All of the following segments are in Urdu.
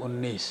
19।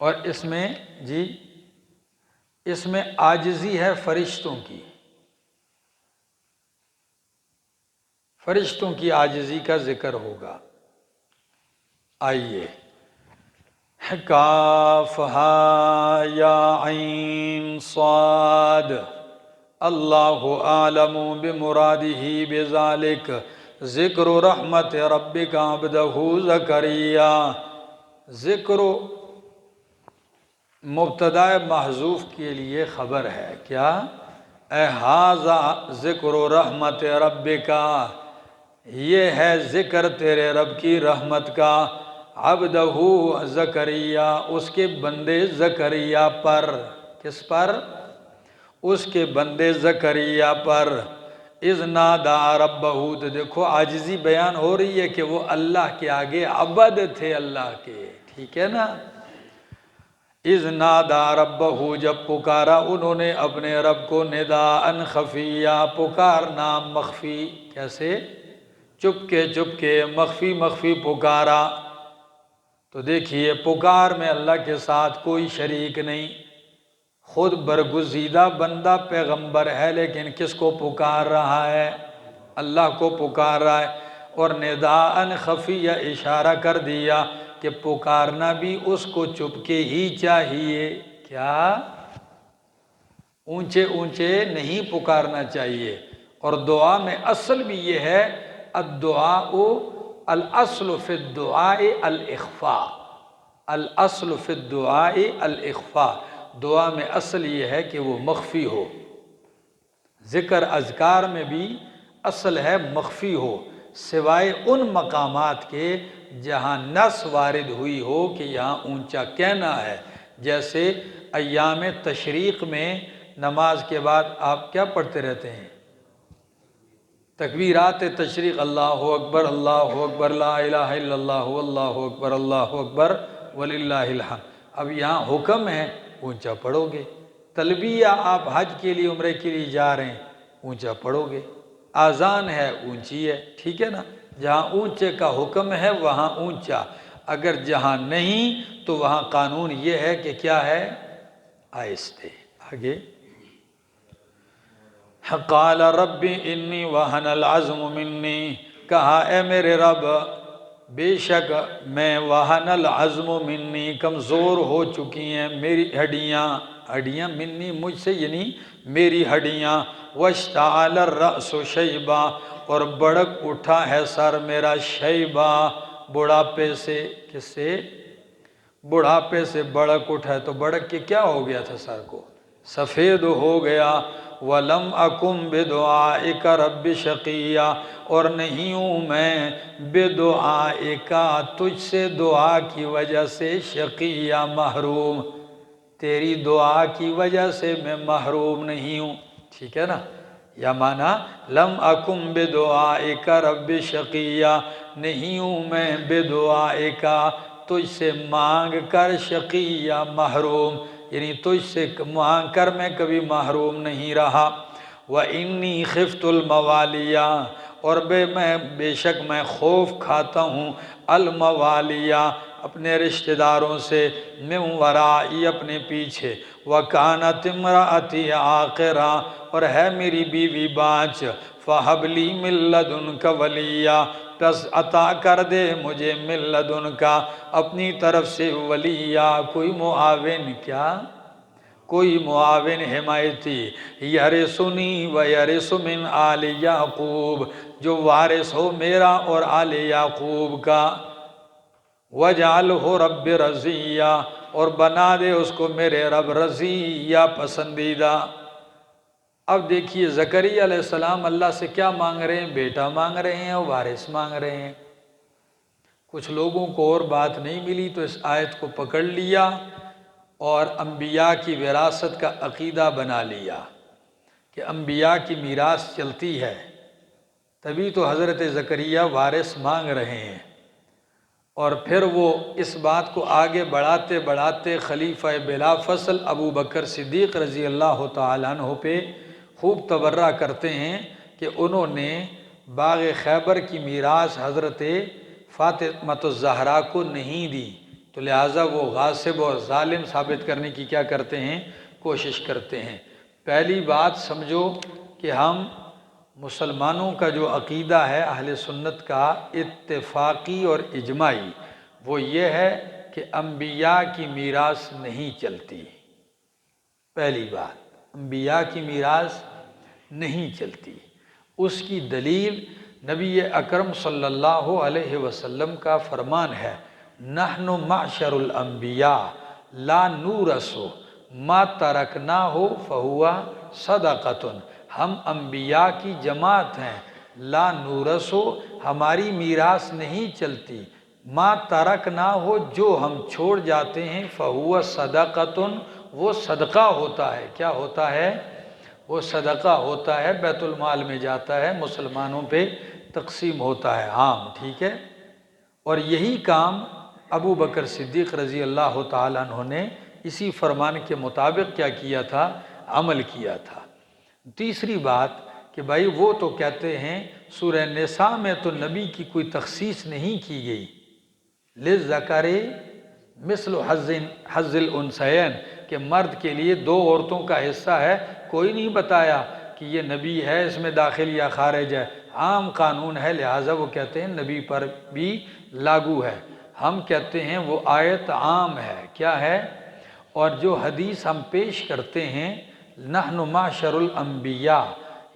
اور اس میں جی اس میں عاجزی ہے فرشتوں کی، فرشتوں کی عاجزی کا ذکر ہوگا۔ آئیے، کاف ہا یا عین صاد، اللہ اعلم بمرادہ بذالک، ذکر رحمت ربک عبدہ زکریا۔ ذکر مبتدا محذوف کے لیے خبر ہے، کیا؟ اے ھذا ذکر رحمت ربک، یہ ہے ذکر تیرے رب کی رحمت کا، عبدہ زکریا، اس کے بندے زکریا پر۔ کس پر؟ اس کے بندے زکریا پر۔ اذ نادا ربہ، تو دیکھو عاجزی بیان ہو رہی ہے کہ وہ اللہ کے آگے عبد تھے اللہ کے، ٹھیک ہے نا؟ اذ نادا ربہ، جب پکارا انہوں نے اپنے رب کو، نداء خفیہ، پکارنا مخفی، کیسے؟ چپکے چپکے، مخفی مخفی پکارا۔ تو دیکھیے پکار میں اللہ کے ساتھ کوئی شریک نہیں، خود برگزیدہ بندہ پیغمبر ہے، لیکن کس کو پکار رہا ہے؟ اللہ کو پکار رہا ہے۔ اور نداء خفیہ اشارہ کر دیا کہ پکارنا بھی اس کو چپکے ہی چاہیے، کیا؟ اونچے اونچے نہیں پکارنا چاہیے۔ اور دعا میں اصل بھی یہ ہے، الدعاء الاصل فی الدعاء الاخفاء، الاصل فی الدعاء الاخفاء، دعا میں اصل یہ ہے کہ وہ مخفی ہو۔ ذکر اذکار میں بھی اصل ہے مخفی ہو، سوائے ان مقامات کے جہاں نص وارد ہوئی ہو کہ یہاں اونچا کہنا ہے۔ جیسے ایام تشریق میں نماز کے بعد آپ کیا پڑھتے رہتے ہیں؟ تکبیرات تشریق، اللہ اکبر اللہ اکبر، لا الہ الا اللہ اللہ اکبر اللہ اکبر وللہ الحمد۔ اب یہاں حکم ہے اونچا پڑھو گے۔ تلبیہ آپ حج کے لیے عمرے کے لیے جا رہے ہیں، اونچا پڑھو گے۔ آذان ہے اونچی ہے، ٹھیک ہے نا؟ جہاں اونچے کا حکم ہے وہاں اونچا، اگر جہاں نہیں تو وہاں قانون یہ ہے کہ کیا ہے؟ آہستہ۔ آگے، قال رب انی وہن العظم منی، کہا اے میرے رب بے شک میں وہن العظم منی، کمزور ہو چکی ہیں میری ہڈیاں، ہڈیاں منی مجھ سے یعنی میری ہڈیاں، واشتعل الرأس شیبا، اور بڑک اٹھا ہے سر میرا، شیبا بڑھاپے سے۔ کس سے؟ بڑھاپے سے بڑک اٹھا ہے، تو بڑک کے کیا ہو گیا تھا؟ سر کو سفید ہو گیا۔ وَلَمْ أَكُمْ بِدُعَائِكَ رَبِّ شَقِيًّا، اور نہیں ہوں میں بِدُعَائِكَ، تجھ سے دعا کی وجہ سے، شقیہ محروم، تیری دعا کی وجہ سے میں محروم نہیں ہوں، ٹھیک ہے نا؟ یا معنی لم اکم بدعائک رب شقیہ، نہیں ہوں میں بدعائک، تجھ سے مانگ کر، شقیہ محروم، یعنی تجھ سے مانگ کر میں کبھی محروم نہیں رہا۔ وَإِنِّي خِفْتُ الْمَوَالِيَ، اور بے شک میں خوف کھاتا ہوں، الموالیہ اپنے رشتہ داروں سے، من ورائی اپنے پیچھے، وَكَانَتِ امْرَأَتِي عَاقِرًا، اور ہے میری بیوی بانچ، فَهَبْ لِي مِن لَّدُنْكَ وَلِيًّا، پس عطا کر دے مجھے من لدنک، اپنی طرف سے، ولیہ کوئی معاون، کیا؟ کوئی معاون، حمایتی، یرثنی ویرث من آل یعقوب، جو وارث ہو میرا اور آل یعقوب کا، وَجْعَلْهُ رَبِّ رَضِیًّا، اور بنا دے اس کو میرے رب رضیہ، پسندیدہ۔ اب دیکھیے زکریا علیہ السلام اللہ سے کیا مانگ رہے ہیں؟ بیٹا مانگ رہے ہیں اور وارث مانگ رہے ہیں۔ کچھ لوگوں کو اور بات نہیں ملی تو اس آیت کو پکڑ لیا اور انبیاء کی وراثت کا عقیدہ بنا لیا کہ انبیاء کی میراث چلتی ہے، تبھی تو حضرت زکریا وارث مانگ رہے ہیں۔ اور پھر وہ اس بات کو آگے بڑھاتے بڑھاتے خلیفہ بلا فصل ابو بکر صدیق رضی اللہ تعالیٰ عنہ پہ خوب تبرہ کرتے ہیں کہ انہوں نے باغ خیبر کی میراث حضرت فاطمہ الزہرا کو نہیں دی، تو لہٰذا وہ غاصب اور ظالم ثابت کرنے کی کیا کرتے ہیں؟ کوشش کرتے ہیں۔ پہلی بات سمجھو کہ ہم مسلمانوں کا جو عقیدہ ہے اہل سنت کا اتفاقی اور اجماعی، وہ یہ ہے کہ انبیاء کی میراث نہیں چلتی۔ پہلی بات، انبیاء کی میراث نہیں چلتی۔ اس کی دلیل نبی اکرم صلی اللہ علیہ وسلم کا فرمان ہے، نحن معشر الانبیاء لا نورث ما ترکناہ فہو صدقۃ، ہم انبیاء کی جماعت ہیں، لا نورث، ہماری میراث نہیں چلتی، ما ترکناہ، جو ہم چھوڑ جاتے ہیں، فہو صدقۃ، وہ صدقہ ہوتا ہے۔ کیا ہوتا ہے؟ وہ صدقہ ہوتا ہے، بیت المال میں جاتا ہے، مسلمانوں پہ تقسیم ہوتا ہے، عام، ٹھیک ہے۔ اور یہی کام ابو بکر صدیق رضی اللہ تعالیٰ عنہ نے اسی فرمان کے مطابق کیا کیا تھا؟ عمل کیا تھا۔ تیسری بات کہ بھائی وہ تو کہتے ہیں سورہ نساء میں تو نبی کی کوئی تخصیص نہیں کی گئی، للذکر مثل حظ الانثیین، کہ مرد کے لیے دو عورتوں کا حصہ ہے، کوئی نہیں بتایا کہ یہ نبی ہے، اس میں داخل یا خارج ہے، عام قانون ہے، لہٰذا وہ کہتے ہیں نبی پر بھی لاگو ہے۔ ہم کہتے ہیں وہ آیت عام ہے، کیا ہے؟ اور جو حدیث ہم پیش کرتے ہیں نحن معشر الانبیاء،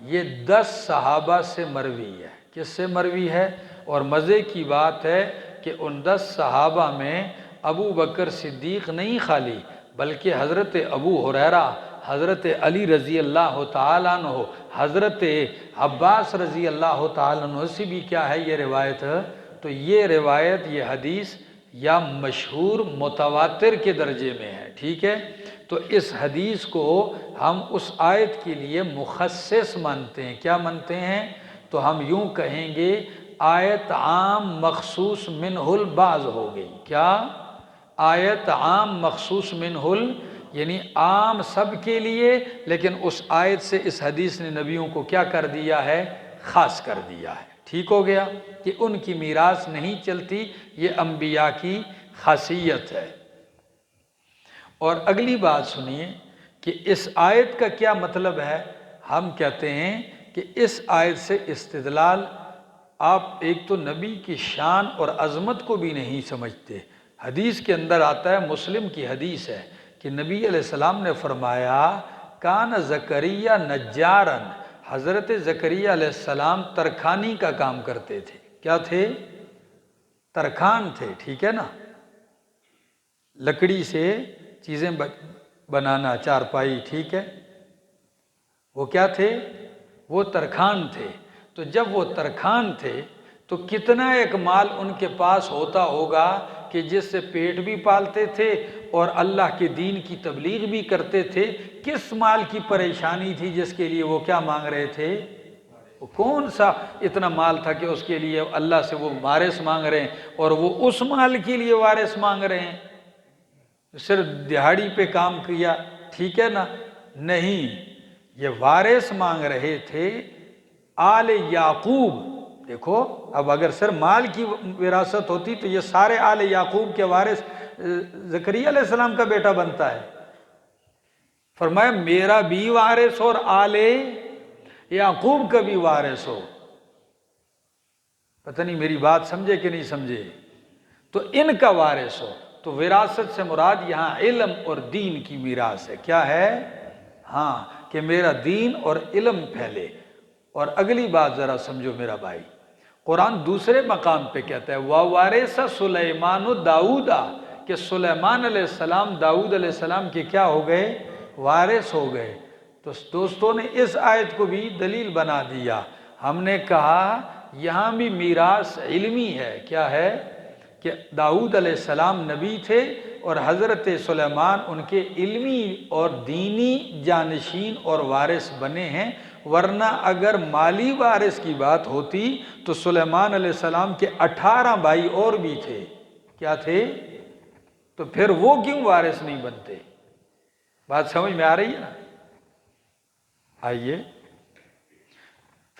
یہ 10 صحابہ سے مروی ہے۔ کس سے مروی ہے؟ اور مزے کی بات ہے کہ ان 10 صحابہ میں ابو بکر صدیق نہیں خالی، بلکہ حضرت ابو ہریرہ، حضرت علی رضی اللہ تعالیٰ عنہ، حضرت عباس رضی اللہ تعالیٰ عنہ سے بھی کیا ہے یہ روایت ہے۔ تو یہ روایت، یہ حدیث یا مشہور متواتر کے درجے میں ہے، ٹھیک ہے۔ تو اس حدیث کو ہم اس آیت کے لیے مخصص مانتے ہیں۔ کیا مانتے ہیں؟ تو ہم یوں کہیں گے آیت عام مخصوص منہ البعض ہو گئی۔ کیا؟ آیت عام مخصوص منہ یعنی عام سب کے لیے، لیکن اس آیت سے اس حدیث نے نبیوں کو کیا کر دیا ہے؟ خاص کر دیا ہے۔ ٹھیک ہو گیا کہ ان کی میراث نہیں چلتی، یہ انبیاء کی خاصیت ہے۔ اور اگلی بات سنیے کہ اس آیت کا کیا مطلب ہے۔ ہم کہتے ہیں کہ اس آیت سے استدلال، آپ ایک تو نبی کی شان اور عظمت کو بھی نہیں سمجھتے۔ حدیث کے اندر آتا ہے، مسلم کی حدیث ہے کہ نبی علیہ السلام نے فرمایا کان زکریا نجارن، حضرت زکریہ علیہ السلام ترکھانی کا کام کرتے تھے۔ کیا تھے؟ ترکھان تھے، ٹھیک ہے نا، لکڑی سے چیزیں بنانا، چارپائی، ٹھیک ہے۔ وہ کیا تھے؟ وہ ترکھان تھے۔ تو جب وہ ترکھان تھے تو کتنا ایک مال ان کے پاس ہوتا ہوگا کہ جس سے پیٹ بھی پالتے تھے اور اللہ کے دین کی تبلیغ بھی کرتے تھے۔ کس مال کی پریشانی تھی جس کے لیے وہ کیا مانگ رہے تھے؟ وہ کون سا اتنا مال تھا کہ اس کے لیے اللہ سے وہ وارث مانگ رہے ہیں، اور وہ اس مال کے لیے وارث مانگ رہے ہیں؟ صرف دہاڑی پہ کام کیا، ٹھیک ہے نا؟ نہیں، یہ وارث مانگ رہے تھے آل یعقوب۔ دیکھو اب اگر صرف مال کی وراثت ہوتی تو یہ سارے آل یعقوب کے وارث زکریا علیہ السلام کا بیٹا بنتا ہے۔ فرمایا میرا بھی وارث اور آل یعقوب کا بھی وارث ہو۔ پتہ نہیں میری بات سمجھے کہ نہیں سمجھے؟ تو ان کا وارث ہو۔ تو وراثت سے مراد یہاں علم اور دین کی میراث ہے۔ کیا ہے؟ ہاں، کہ میرا دین اور علم پھیلے۔ اور اگلی بات ذرا سمجھو میرا بھائی، قرآن دوسرے مقام پہ کہتا ہے وَوَارِثَ سُلَيْمَانُ دَاؤُدَ، کہ سلیمان علیہ السلام داؤد علیہ السلام کے کیا ہو گئے؟ وارث ہو گئے۔ تو دوستوں نے اس آیت کو بھی دلیل بنا دیا۔ ہم نے کہا یہاں بھی میراث علمی ہے۔ کیا ہے؟ کہ داؤد علیہ السلام نبی تھے اور حضرت سلیمان ان کے علمی اور دینی جانشین اور وارث بنے ہیں، ورنہ اگر مالی وارث کی بات ہوتی تو سلیمان علیہ السلام کے 18 بھائی اور بھی تھے۔ کیا تھے؟ تو پھر وہ کیوں وارث نہیں بنتے؟ بات سمجھ میں آ رہی ہے نا؟ آئیے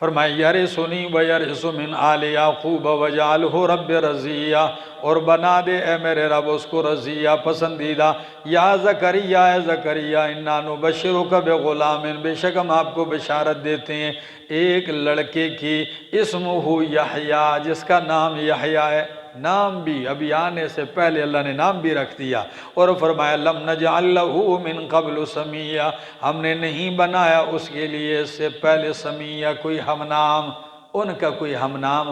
فرمایا یرثنی ویرث من آل یعقوب وجعلہ رب رضیہ، اور بنا دے اے میرے رب اس کو رضیہ پسندیدہ۔ یا زکریا، اے زکریا انا نبشرک بغلام، بے شک ہم آپ کو بشارت دیتے ہیں ایک لڑکے کی، اسمہ یحییٰ، جس کا نام یحییٰ ہے۔ نام بھی ابھی آنے سے پہلے اللہ نے نام بھی رکھ دیا، اور فرمایا لم نجعل لہ من قبل سمیہ، ہم نے نہیں بنایا اس کے لیے اس سے پہلے سمیہ کوئی ہم نام، ان کا کوئی ہم نام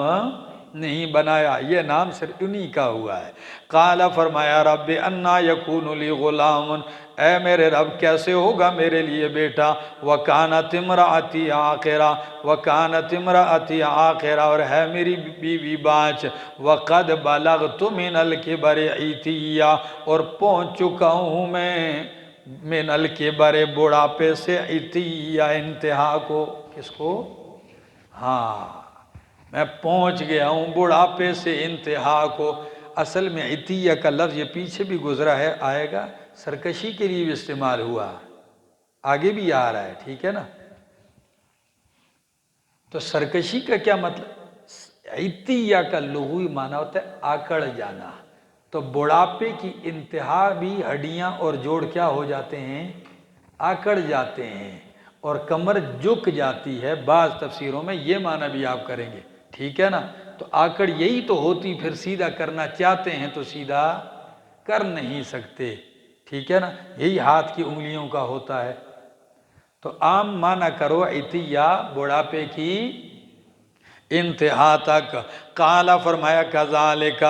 نہیں بنایا، یہ نام صرف انہی کا ہوا ہے۔ قال، فرمایا رب انا یکون لی غلام، اے میرے رب کیسے ہوگا میرے لیے بیٹا، وکانت امرأتی عاقرہ، وکانت امرأتی عاقرہ، اور ہے میری بیوی باچ، وقد بلغت من الکبر عتیہ، اور پہنچ چکا ہوں میں من الکبر بڑھاپے سے، عتیہ انتہا کو، کس کو؟ ہاں میں پہنچ گیا ہوں بڑھاپے سے انتہا کو۔ اصل میں عتیہ کا لفظ یہ پیچھے بھی گزرا ہے، آئے گا، سرکشی کے لیے بھی استعمال ہوا، آگے بھی آ رہا ہے، ٹھیک ہے نا۔ تو سرکشی کا کیا مطلب؟ عتیہ کا لغوی معنی ہوتا ہے آکڑ جانا، تو بڑھاپے کی انتہا بھی ہڈیاں اور جوڑ کیا ہو جاتے ہیں؟ آکڑ جاتے ہیں، اور کمر جھک جاتی ہے۔ بعض تفسیروں میں یہ معنی بھی آپ کریں گے، ٹھیک ہے نا۔ تو آکڑ یہی تو ہوتی، پھر سیدھا کرنا چاہتے ہیں تو سیدھا کر نہیں سکتے، ٹھیک ہے نا، یہی ہاتھ کی انگلیوں کا ہوتا ہے۔ تو عام معنی کرو عتیہ، بڑھاپے کی انتہا تک۔ قال، فرمایا کذالک،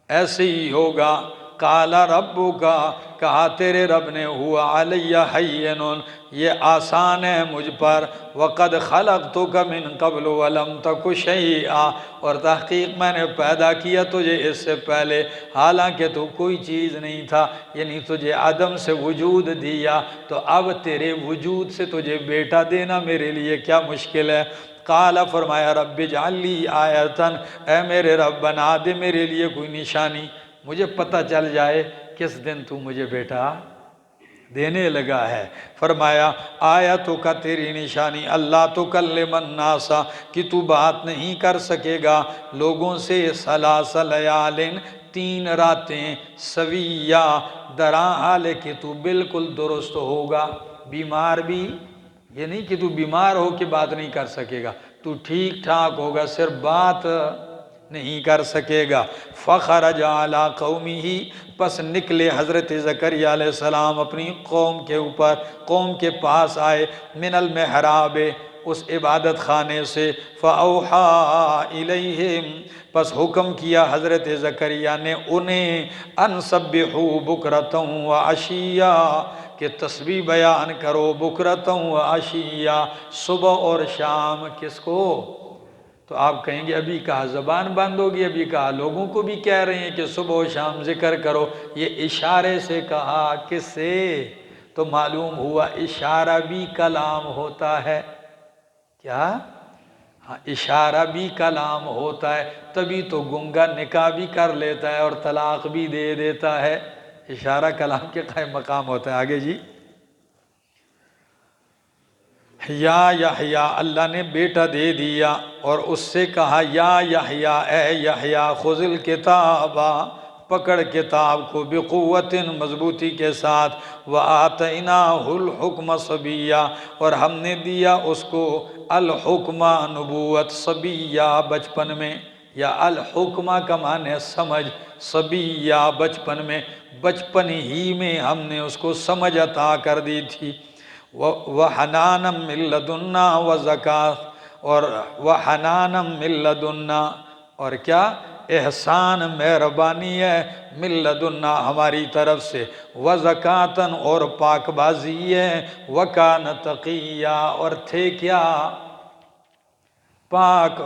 ایسے ہی ہوگا، قال ربک، کہا تیرے رب نے، ہوا علی ہین، یہ آسان ہے مجھ پر، وقد خلقتک من قبل ولم تک شیئا، اور تحقیق میں نے پیدا کیا تجھے اس سے پہلے حالانکہ تو کوئی چیز نہیں تھا، یعنی تجھے عدم سے وجود دیا، تو اب تیرے وجود سے تجھے بیٹا دینا میرے لیے کیا مشکل ہے۔ قال، فرمایا رب اجعل لی آیتن، اے میرے رب بنا دے میرے لیے کوئی نشانی، مجھے پتہ چل جائے کس دن تو مجھے بیٹا دینے لگا ہے۔ فرمایا آیتو کا تیری نشانی، اللہ تکلم الناس، کہ تو بات نہیں کر سکے گا لوگوں سے، ثلاث لیال، 3 راتیں، سویہ، درا حال کہ تو بالکل درست ہوگا، بیمار بھی، یہ نہیں کہ تو بیمار ہو کے بات نہیں کر سکے گا، تو ٹھیک ٹھاک ہوگا، صرف بات نہیں کر سکے گا۔ فخرج علی قومہ، پس نکلے حضرت زکریہ علیہ السلام اپنی قوم کے اوپر، قوم کے پاس آئے، من المحراب، اس عبادت خانے سے، فاوحی الیہم، پس حکم کیا حضرت زکریہ نے انہیں، ان سبحوا بکرۃ وعشیہ، کہ تسبیح بیان کرو بکرۃ وعشیہ، صبح اور شام، کس کو؟ تو آپ کہیں گے ابھی کہا زبان بند ہوگی، ابھی کہا لوگوں کو بھی کہہ رہے ہیں کہ صبح و شام ذکر کرو، یہ اشارے سے کہا، کس سے؟ تو معلوم ہوا اشارہ بھی کلام ہوتا ہے، کیا؟ ہاں، اشارہ بھی کلام ہوتا ہے، تبھی تو گنگا نکاح بھی کر لیتا ہے اور طلاق بھی دے دیتا ہے، اشارہ کلام کے قائم مقام ہوتا ہے۔ آگے جی، یا یحییٰ، اللہ نے بیٹا دے دیا، اور اس سے کہا یا یحییٰ، اے یحییٰ، خذ الکتاب، پکڑ کتاب کو، بقوت، مضبوطی کے ساتھ، وآتیناہ الحکم صبیہ، اور ہم نے دیا اس کو الحکمہ، نبوت، صبیہ، بچپن میں، یا الحکمہ کا معنی ہے سمجھ، صبیہ، بچپن میں، بچپن ہی میں ہم نے اس کو سمجھ عطا کر دی تھی، وَحَنَانًا مِن لَدُنَّا وَزَكَاةً، اور وَحَنَانًا مِن لَدُنَّا، اور کیا؟ احسان، مہربانی ہے، مِن لَدُنَّا، ہماری طرف سے، وَزَكَاةً، اور پاک بازی ہے، وَكَانَ تَقِيًّا، اور تھے کیا؟ پاک،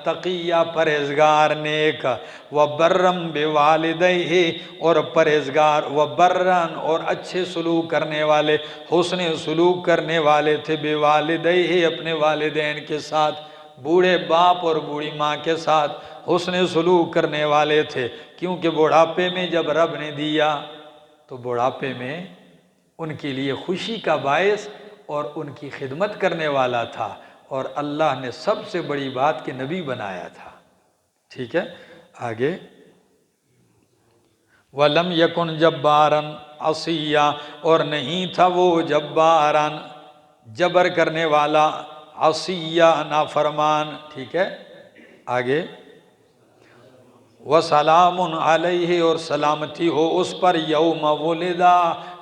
تقیہ، پرہیزگار، نیک، وَبَرًّا بِوَالِدَيْهِ، اور پرہیزگار، وَبَرًّا، اور اچھے سلوک کرنے والے، حسن سلوک کرنے والے تھے، بِوَالِدَيْهِ، اپنے والدین کے ساتھ، بوڑھے باپ اور بوڑھی ماں کے ساتھ حسن سلوک کرنے والے تھے، کیونکہ بڑھاپے میں جب رب نے دیا تو بڑھاپے میں ان کے لیے خوشی کا باعث اور ان کی خدمت کرنے والا تھا، اور اللہ نے سب سے بڑی بات کہ نبی بنایا تھا. ٹھیک ہے آگے. وَلَمْ يَكُنْ جَبَّارًا عَصِيًّا اور نہیں تھا وہ جباراً جبر کرنے والا، عصیہ نافرمان. ٹھیک ہے آگے. وَسَلَامٌ عَلَيْهِ اور سلامتی ہو اس پر یوم ولدا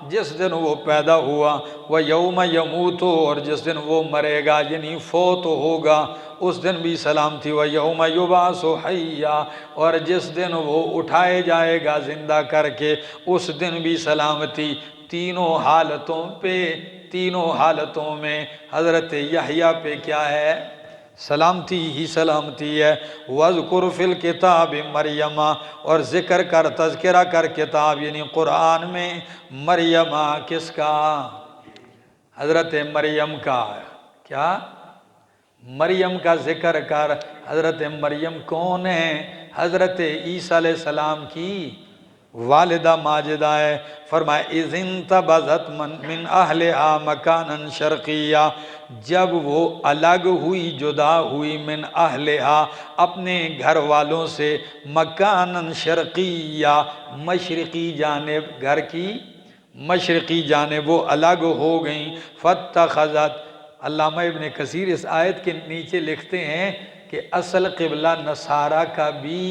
جس دن وہ پیدا ہوا، وَيَوْمَ يَمُوتُ اور جس دن وہ مرے گا یعنی فوت ہوگا اس دن بھی سلامتی، وَيَوْمَ يُبْعَثُ حَيًّا اور جس دن وہ اٹھائے جائے گا زندہ کر کے اس دن بھی سلامتی. تینوں حالتوں پہ، تینوں حالتوں میں حضرت یحییٰ پہ کیا ہے؟ سلامتی ہی سلامتی ہے. وَاذْكُرْ فِي الْكِتَابِ مریم اور ذکر کر، تذکرہ کر کتاب یعنی قرآن میں مریم. کس کا؟ حضرت مریم کا. کیا؟ مریم کا ذکر کر. حضرت مریم کون ہے؟ حضرت عیسیٰ علیہ السلام کی والدہ ماجدہ ہے. فرمایا اِذِ انتبذت من اہلہا مکانا شرقیہ جب وہ الگ ہوئی، جدا ہوئی، من اہلہا اپنے گھر والوں سے، مکانا شرقیہ مشرقی جانب، گھر کی مشرقی جانب وہ الگ ہو گئیں. فاتخذت، علامہ ابن کثیر اس آیت کے نیچے لکھتے ہیں کہ اصل قبلہ نصارہ کا بھی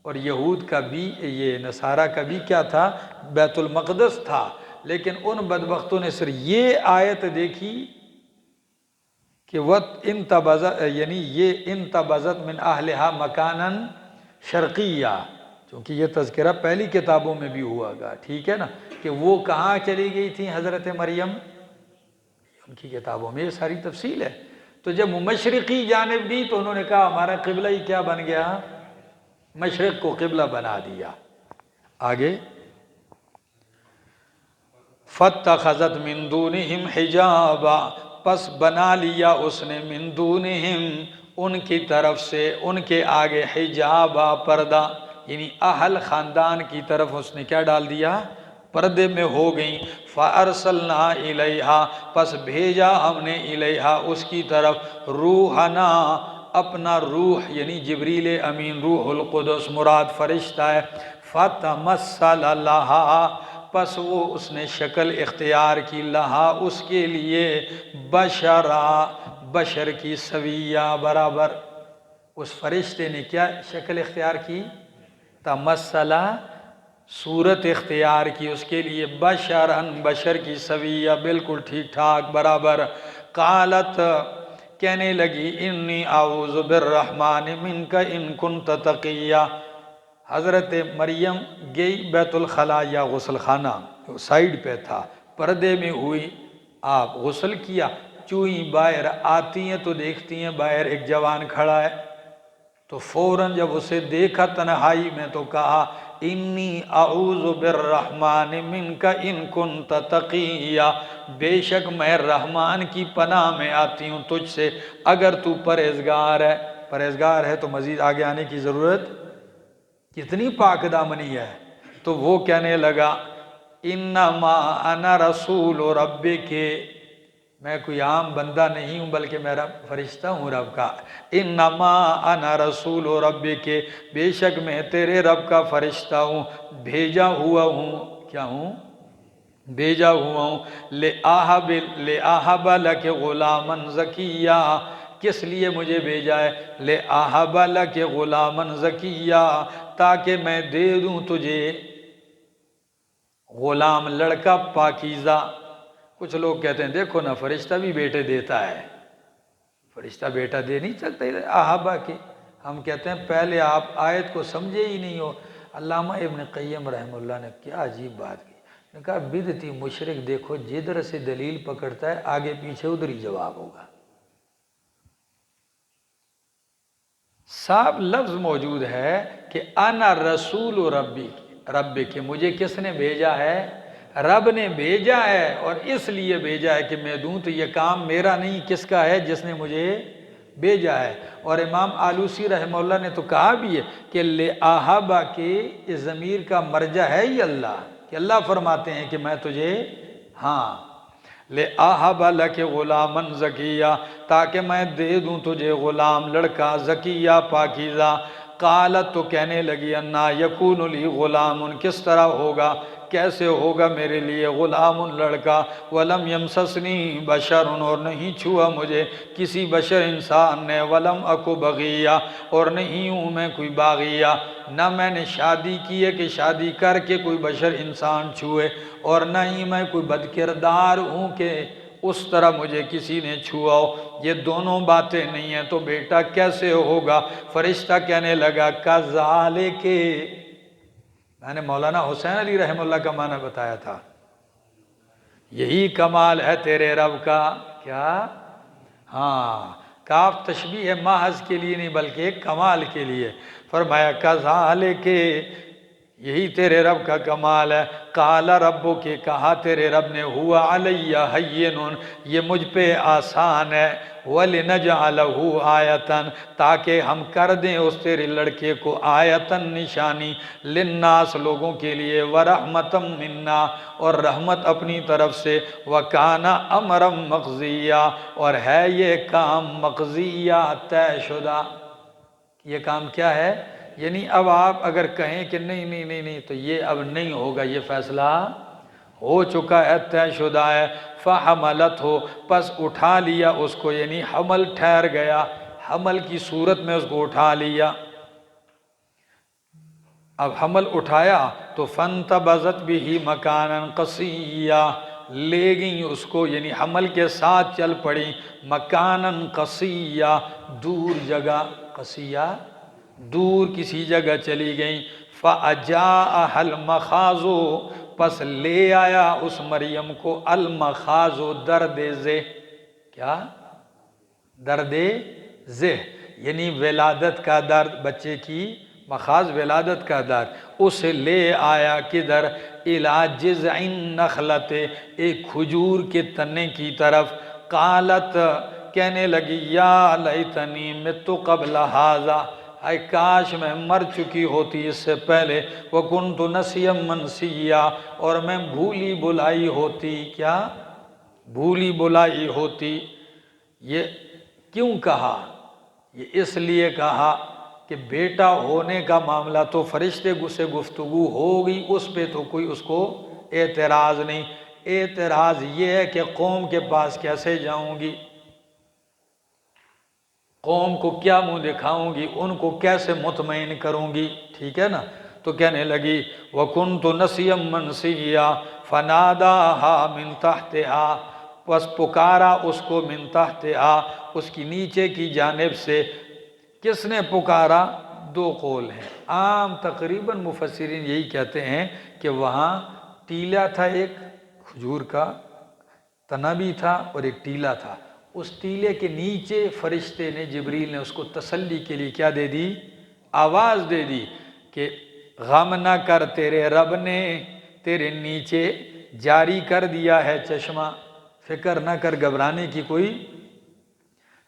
اور یہود کا بھی، یہ نصارہ کا بھی کیا تھا؟ بیت المقدس تھا. لیکن ان بدبختوں نے صرف یہ آیت دیکھی کہ انتبذت یعنی یہ انتبذت من اہلہا مکانا شرقیہ، چونکہ یہ تذکرہ پہلی کتابوں میں بھی ہوا گا. ٹھیک ہے نا کہ وہ کہاں چلی گئی تھی حضرت مریم؟ ان کی کتابوں میں یہ ساری تفصیل ہے. تو جب مشرقی جانب گئی تو انہوں نے کہا ہمارا قبلہ ہی کیا بن گیا؟ مشرق کو قبلہ بنا دیا. آگے. فَاتَّخَذَتْ مِن دُونِهِمْ حِجَابًا پس بنا لیا اس نے، من دونہم ان کی طرف سے، ان کے آگے، حجابا پردہ یعنی اہل خاندان کی طرف اس نے کیا ڈال دیا؟ پردے میں ہو گئیں. فَأَرْسَلْنَا إِلَيْهَا پس بھیجا ہم نے الیہا اس کی طرف، روحنا اپنا روح یعنی جبریل امین، روح القدس مراد فرشتہ ہے. فَتَمَثَّلَ لَهَا پس وہ اس نے شکل اختیار کی، لہا اس کے لیے، بشرا بشر کی، سویہ برابر. اس فرشتے نے کیا شکل اختیار کی؟ تمثلا صورت اختیار کی اس کے لیے، بشرن بشر کی، سویہ بالکل ٹھیک ٹھاک برابر. قالت کہنے لگی انی اعوذ بالرحمن منک ان کنت تقیہ. حضرت مریم گئی بیت الخلاء یا غسل خانہ، سائیڈ پہ تھا، پردے میں ہوئی، آپ غسل کیا، چوئیں باہر آتی ہیں تو دیکھتی ہیں باہر ایک جوان کھڑا ہے. تو فوراً جب اسے دیکھا تنہائی میں تو کہا انی اعوذ بالرحمن منک ان کنت تقیہ بے شک میں رحمان کی پناہ میں آتی ہوں تجھ سے اگر تو پرہیزگار ہے. پرہیزگار ہے تو مزید آگے آنے کی ضرورت، کتنی پاک دامنی ہے. تو وہ کہنے لگا انما انا رسول ربک، میں کوئی عام بندہ نہیں ہوں بلکہ میں فرشتہ ہوں رب کا. انما انا رسول ربک بے شک میں تیرے رب کا فرشتہ ہوں، بھیجا ہوا ہوں. کیا ہوں؟ بھیجا ہوا ہوں. لِأَهَبَ لَكَ غُلَامًا زَكِيًّا کس لیے مجھے بھیجا ہے؟ لِأَهَبَ لَكَ غُلَامًا زَكِيًّا تاکہ میں دے دوں تجھے غلام، لڑکا پاکیزہ. کچھ لوگ کہتے ہیں دیکھو نا فرشتہ بھی بیٹے دیتا ہے، فرشتہ بیٹا دے نہیں سکتا احابہ کے. ہم کہتے ہیں پہلے آپ آیت کو سمجھے ہی نہیں ہو. علامہ ابن قیم رحمہ اللہ نے کیا عجیب بات کی، نے کہا بدعتی مشرک دیکھو جدھر سے دلیل پکڑتا ہے آگے پیچھے ادھر ہی جواب ہوگا. صاحب لفظ موجود ہے کہ انا رسول ربی، رب کے مجھے کس نے بھیجا ہے؟ رب نے بھیجا ہے، اور اس لیے بھیجا ہے کہ میں دوں. تو یہ کام میرا نہیں، کس کا ہے؟ جس نے مجھے بھیجا ہے. اور امام آلوسی رحمہ اللہ نے تو کہا بھی ہے کہ لِأَهَبَ کے اس ضمیر کا مرجع ہے ہی اللہ، کہ اللہ فرماتے ہیں کہ میں تجھے، ہاں لے آہب لک غلامن زکیہ، تاکہ میں دے دوں تجھے غلام لڑکا زکیہ پاکیزہ۔ قالت تو کہنے لگی انا یکون لی غلام، کس طرح ہوگا، کیسے ہوگا میرے لیے غلام لڑکا، ولم یمسسنی بشر، اور نہیں چھوا مجھے کسی بشر انسان نے، ولم اکو بغیہ، اور نہیں ہوں میں کوئی باغیہ، نہ میں نے شادی کی ہے کہ شادی کر کے کوئی بشر انسان چھوئے، اور نہ ہی میں کوئی بدکردار ہوں کہ اس طرح مجھے کسی نے چھوا ہو، یہ دونوں باتیں نہیں ہیں، تو بیٹا کیسے ہوگا؟ فرشتہ کہنے لگا کذالک، میں نے مولانا حسین علی رحمہ اللہ کا معنی بتایا تھا، یہی کمال ہے تیرے رب کا۔ کیا؟ ہاں، کاف تشبیہ محض کے لیے نہیں بلکہ ایک کمال کے لیے، فرمایا کذالک، یہی تیرے رب کا کمال ہے۔ قال ربک، کہ کہا تیرے رب نے، ہوا علیہ ہین، یہ مجھ پہ آسان ہے، وَلِنَجْعَلَهُ آیَةً، تاکہ ہم کر دیں اس تیرے لڑکے کو آیتاً نشانی، للناس لوگوں کے لیے، وَرَحْمَةً مِنَّا، اور رحمت اپنی طرف سے، وَكَانَ أَمْرًا مَقْضِيًّا، اور ہے یہ کام مقضیہ طے شدہ۔ یہ کام کیا ہے؟ یعنی اب آپ اگر کہیں کہ نہیں نہیں نہیں نہیں تو یہ اب نہیں ہوگا، یہ فیصلہ ہو چکا ہے، طے شدہ ہے۔ فَحَمَلَتْهُ، پس اٹھا لیا اس کو، یعنی حمل ٹھہر گیا، حمل کی صورت میں اس کو اٹھا لیا۔ اب حمل اٹھایا تو فَانْتَبَذَتْ بِهِ مَكَانًا قَصِيًّا، لے گئیں اس کو، یعنی حمل کے ساتھ چل پڑی، مکاناً قصیہ، دور جگہ، قصیہ دور کسی جگہ چلی گئیں۔ فَأَجَاءَهَا الْمَخَاضُ، پس لے آیا اس مریم کو المخاض، درد ذہ، کیا؟ درد ذہ، یعنی ولادت کا درد، بچے کی مخاض ولادت کا درد، اسے لے آیا کدھر؟ اِلَى جِذْعِ النَّخْلَةِ، ایک کھجور کے تنے کی طرف۔ قالت، کہنے لگی، یا لیتنی مت قبل ھذا، اے کاش میں مر چکی ہوتی اس سے پہلے، وَكُنْتُ نَسِيًّا مَنْسِيًّا، اور میں بھولی بلائی ہوتی، کیا؟ بھولی بلائی ہوتی۔ یہ کیوں کہا؟ یہ اس لیے کہا کہ بیٹا ہونے کا معاملہ تو فرشتے سے گفتگو ہوگی، اس پہ تو کوئی اس کو اعتراض نہیں۔ اعتراض یہ ہے کہ قوم کے پاس کیسے جاؤں گی، قوم کو کیا منہ دکھاؤں گی، ان کو کیسے مطمئن کروں گی، ٹھیک ہے نا؟ تو کہنے لگی وَكُنْتُ نَسِيًّا مَنْسِيًّا فَنَادَاهَا مِنْ تَحْتِهَا، پس پکارا اس کو من تحتہا، اس کی نیچے کی جانب سے۔ کس نے پکارا؟ دو قول ہیں، عام تقریباً مفسرین یہی کہتے ہیں کہ وہاں ٹیلا تھا، ایک کھجور کا تنا بھی تھا اور ایک ٹیلا تھا، اس ٹیلے کے نیچے فرشتے نے، جبریل نے اس کو تسلی کے لیے کیا دے دی؟ آواز دے دی کہ غم نہ کر، تیرے رب نے تیرے نیچے جاری کر دیا ہے چشمہ، فکر نہ کر، گھبرانے کی کوئی۔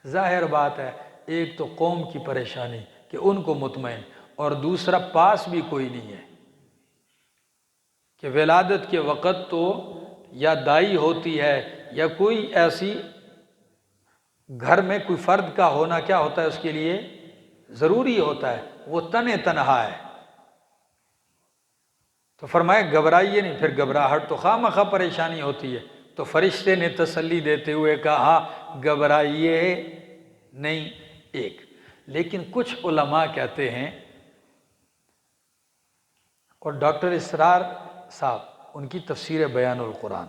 ظاہر بات ہے، ایک تو قوم کی پریشانی کہ ان کو مطمئن، اور دوسرا پاس بھی کوئی نہیں ہے کہ ولادت کے وقت تو یا دائی ہوتی ہے یا کوئی ایسی، گھر میں کوئی فرد کا ہونا کیا ہوتا ہے اس کے لیے ضروری ہوتا ہے، وہ تنہا ہے۔ تو فرمایا گھبرائیے نہیں، پھر گھبراہٹ تو خواہ مخواہ پریشانی ہوتی ہے، تو فرشتے نے تسلی دیتے ہوئے کہا گھبرائیے نہیں۔ ایک لیکن کچھ علماء کہتے ہیں، اور ڈاکٹر اسرار صاحب ان کی تفسیر بیان القرآن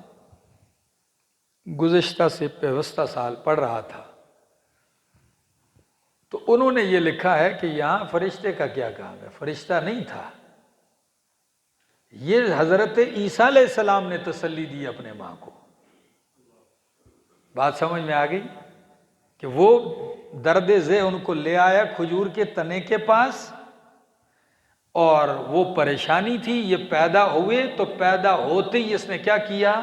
گزشتہ سے پیوستہ سال پڑھ رہا تھا، تو انہوں نے یہ لکھا ہے کہ یہاں فرشتے کا کیا کام ہے، فرشتہ نہیں تھا، یہ حضرت عیسیٰ علیہ السلام نے تسلی دی اپنے ماں کو۔ بات سمجھ میں آ گئی کہ وہ درد ذہ ان کو لے آیا کھجور کے تنے کے پاس، اور وہ پریشانی تھی، یہ پیدا ہوئے تو پیدا ہوتے ہی اس نے کیا کیا؟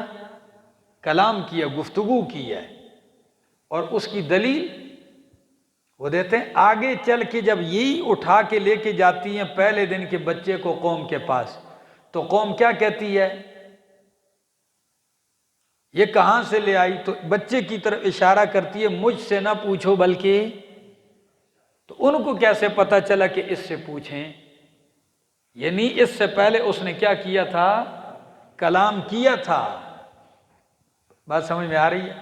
کلام کیا، گفتگو کی ہے، اور اس کی دلیل وہ دیتے ہیں آگے چل کے، جب یہی اٹھا کے لے کے جاتی ہیں پہلے دن کے بچے کو قوم کے پاس، تو قوم کیا کہتی ہے؟ یہ کہاں سے لے آئی؟ تو بچے کی طرف اشارہ کرتی ہے، مجھ سے نہ پوچھو بلکہ، تو ان کو کیسے پتا چلا کہ اس سے پوچھیں؟ یعنی اس سے پہلے اس نے کیا کیا تھا؟ کلام کیا تھا۔ بات سمجھ میں آ رہی ہے؟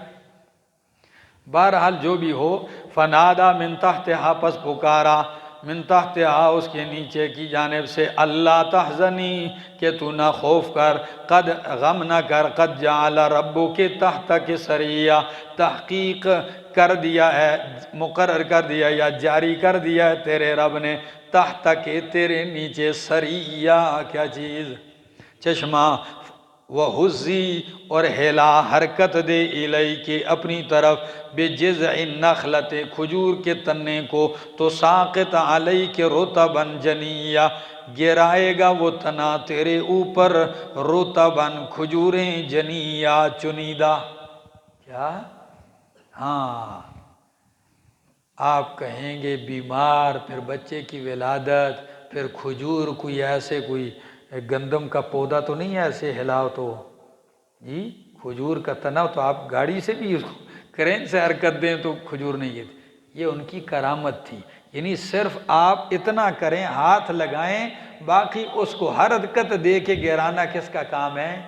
بہرحال جو بھی ہو، فنادا من تحتہا، پس پکارا، من تحتہا اس کے نیچے کی جانب سے، اللہ تحزنی کہ تو نہ خوف کر، قد غم نہ کر، قد جعل ربک تحتک سریہ، تحقیق کر دیا ہے، مقرر کر دیا یا جاری کر دیا ہے تیرے رب نے، تحتک تیرے نیچے، سریہ کیا چیز؟ چشمہ، وَحُزِّی اور ہلا حرکت دے الیک اپنی طرف، بجذع النخلۃ کھجور کے تنے کو، تو ساقط علیک رطبا جنیہ گرائے گا وہ تنا تیرے اوپر، رطبا کھجوریں، جنیہ چنیدہ۔ کیا؟ ہاں، آپ کہیں گے بیمار، پھر بچے کی ولادت، پھر کھجور، کوئی ایسے کوئی گندم کا پودا تو نہیں ہے ایسے ہلاؤ تو جی، کھجور کا تنا تو آپ گاڑی سے بھی کرین سے حرکت دیں تو کھجور نہیں ہے۔ یہ ان کی کرامت تھی، یعنی صرف آپ اتنا کریں، ہاتھ لگائیں، باقی اس کو حرکت دے کے گرانا کس کا کام ہے؟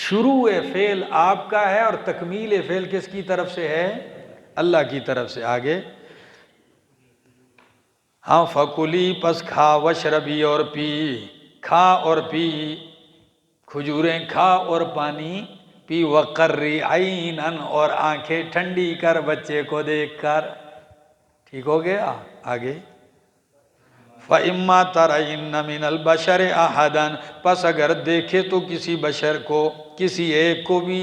شروع فعل آپ کا ہے اور تکمیل فعل کس کی طرف سے ہے؟ اللہ کی طرف سے۔ آگے، ہاں، فکلی پس کھا، وشربی اور پی، کھا اور پی، کھجوریں کھا اور پانی پی، وقرری عیناً اور آنکھیں ٹھنڈی کر بچے کو دیکھ کر۔ ٹھیک ہو گیا؟ آگے، فَإِمَّا تَرَيِنَّ مِنَ الْبَشَرِ أَحَدًا پس اگر دیکھے تو کسی بشر کو، کسی ایک کو بھی،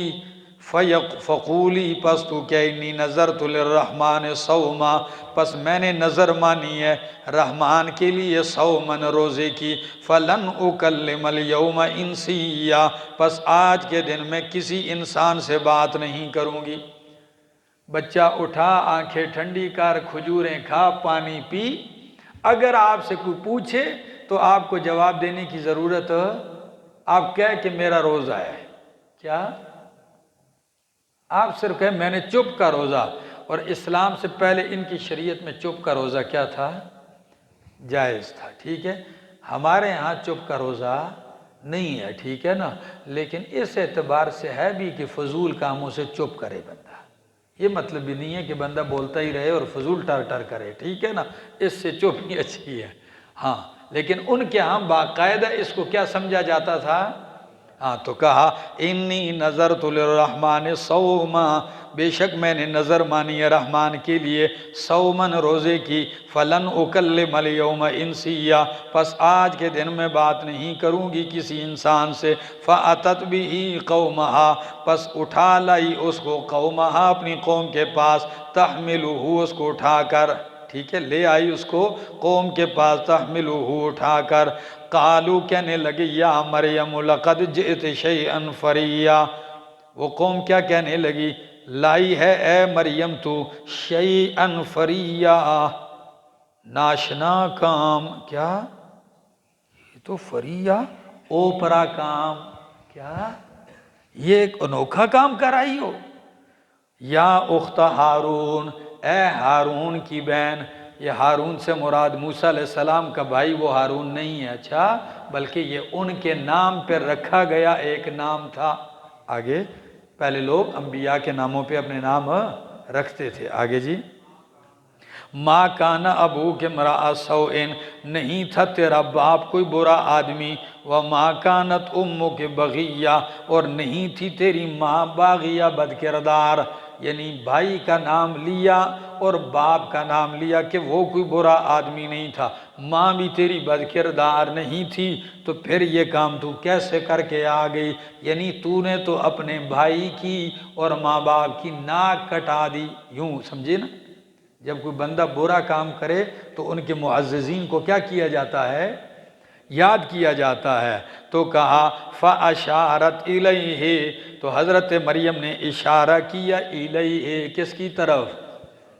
فَقُولِي پس تو کہ انی نذرت للرحمن صوما پس میں نے نظر مانی ہے رحمان کے لیے، صومن روزے کی، فَلَنْ أُكَلِّمَ الْيَوْمَ إِنْسِيًّا پس آج کے دن میں کسی انسان سے بات نہیں کروں گی۔ بچہ اٹھا، آنکھیں ٹھنڈی کر، کھجوریں کھا، پانی پی، اگر آپ سے کوئی پوچھے تو آپ کو جواب دینے کی ضرورت، آپ کہے کہ میرا روزہ ہے، کیا؟ آپ صرف کہیں میں نے چپ کا روزہ، اور اسلام سے پہلے ان کی شریعت میں چپ کا روزہ کیا تھا؟ جائز تھا، ٹھیک ہے؟ ہمارے ہاں چپ کا روزہ نہیں ہے، ٹھیک ہے نا؟ لیکن اس اعتبار سے ہے بھی کہ فضول کاموں سے چپ کرے بندہ، یہ مطلب بھی نہیں ہے کہ بندہ بولتا ہی رہے اور فضول ٹر ٹر کرے، ٹھیک ہے نا؟ اس سے چپ ہی اچھی ہے۔ ہاں، لیکن ان کے ہاں باقاعدہ اس کو کیا سمجھا جاتا تھا؟ ہاں، تو کہا انی نذرت للرحمن صوما بے شک میں نے نظر مانی ہے رحمان کے لیے، صومن روزے کی، فلن اکلم اليوم انسیا پس آج کے دن میں بات نہیں کروں گی کسی انسان سے، فاتت به قومہا پس اٹھا لائی اس کو، قومہا اپنی قوم کے پاس، تحملہ اس کو اٹھا کر، ٹھیک ہے، لے آئی اس کو قوم کے پاس، تحملہ اٹھا کر، قالو کہنے لگے یا مریم لقد جئت شیئا فریا، وہ قوم کیا کہنے لگی؟ لائی ہے اے مریم تو شیئا فریا، ناشنا کام، کیا؟ یہ تو فریا اوپرا کام، کیا؟ یہ ایک انوکھا کام کر آئی ہو؟ یا اخت ہارون، اے ہارون کی بہن، یہ ہارون سے مراد موسیٰ علیہ السلام کا بھائی وہ ہارون نہیں ہے، اچھا، بلکہ یہ ان کے نام پہ رکھا گیا ایک نام تھا۔ آگے، پہلے لوگ انبیاء کے ناموں پہ اپنے نام رکھتے تھے۔ آگے جی، ما کان ابوک امرأ سوء نہیں تھا تیرا باپ کوئی برا آدمی، وما کانت امک بغیہ اور نہیں تھی تیری ماں باغیہ بد کردار، یعنی بھائی کا نام لیا اور باپ کا نام لیا کہ وہ کوئی برا آدمی نہیں تھا، ماں بھی تیری بد کردار نہیں تھی، تو پھر یہ کام تو کیسے کر کے آ گئی؟ یعنی تو نے تو اپنے بھائی کی اور ماں باپ کی ناک کٹا دی، یوں سمجھے نا؟ جب کوئی بندہ برا کام کرے تو ان کے معززین کو کیا کیا جاتا ہے؟ یاد کیا جاتا ہے۔ تو کہا فَأَشَارَتْ إِلَيْهِ تو حضرت مریم نے اشارہ کیا، الیہ کس کی طرف؟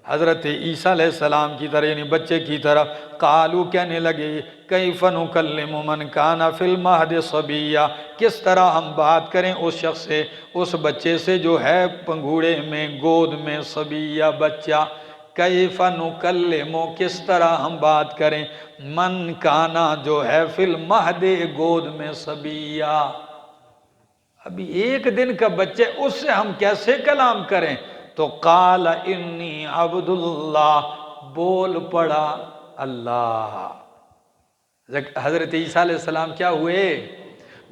حضرت عیسیٰ علیہ السلام کی طرح یعنی بچے کی طرف، قالو کہنے لگے کیف نکلم من کان فی المہد صبیہ، کس طرح ہم بات کریں اس شخص سے، اس بچے سے جو ہے پنگھوڑے میں، گود میں، صبیہ بچہ، کیف نکلم کس طرح ہم بات کریں، من کانا جو ہے فی المہد گود میں، صبیہ ابھی ایک دن کا بچہ، اس سے ہم کیسے کلام کریں؟ تو قال انی عبد اللہ، بول پڑا اللہ، حضرت عیسیٰ علیہ السلام کیا ہوئے؟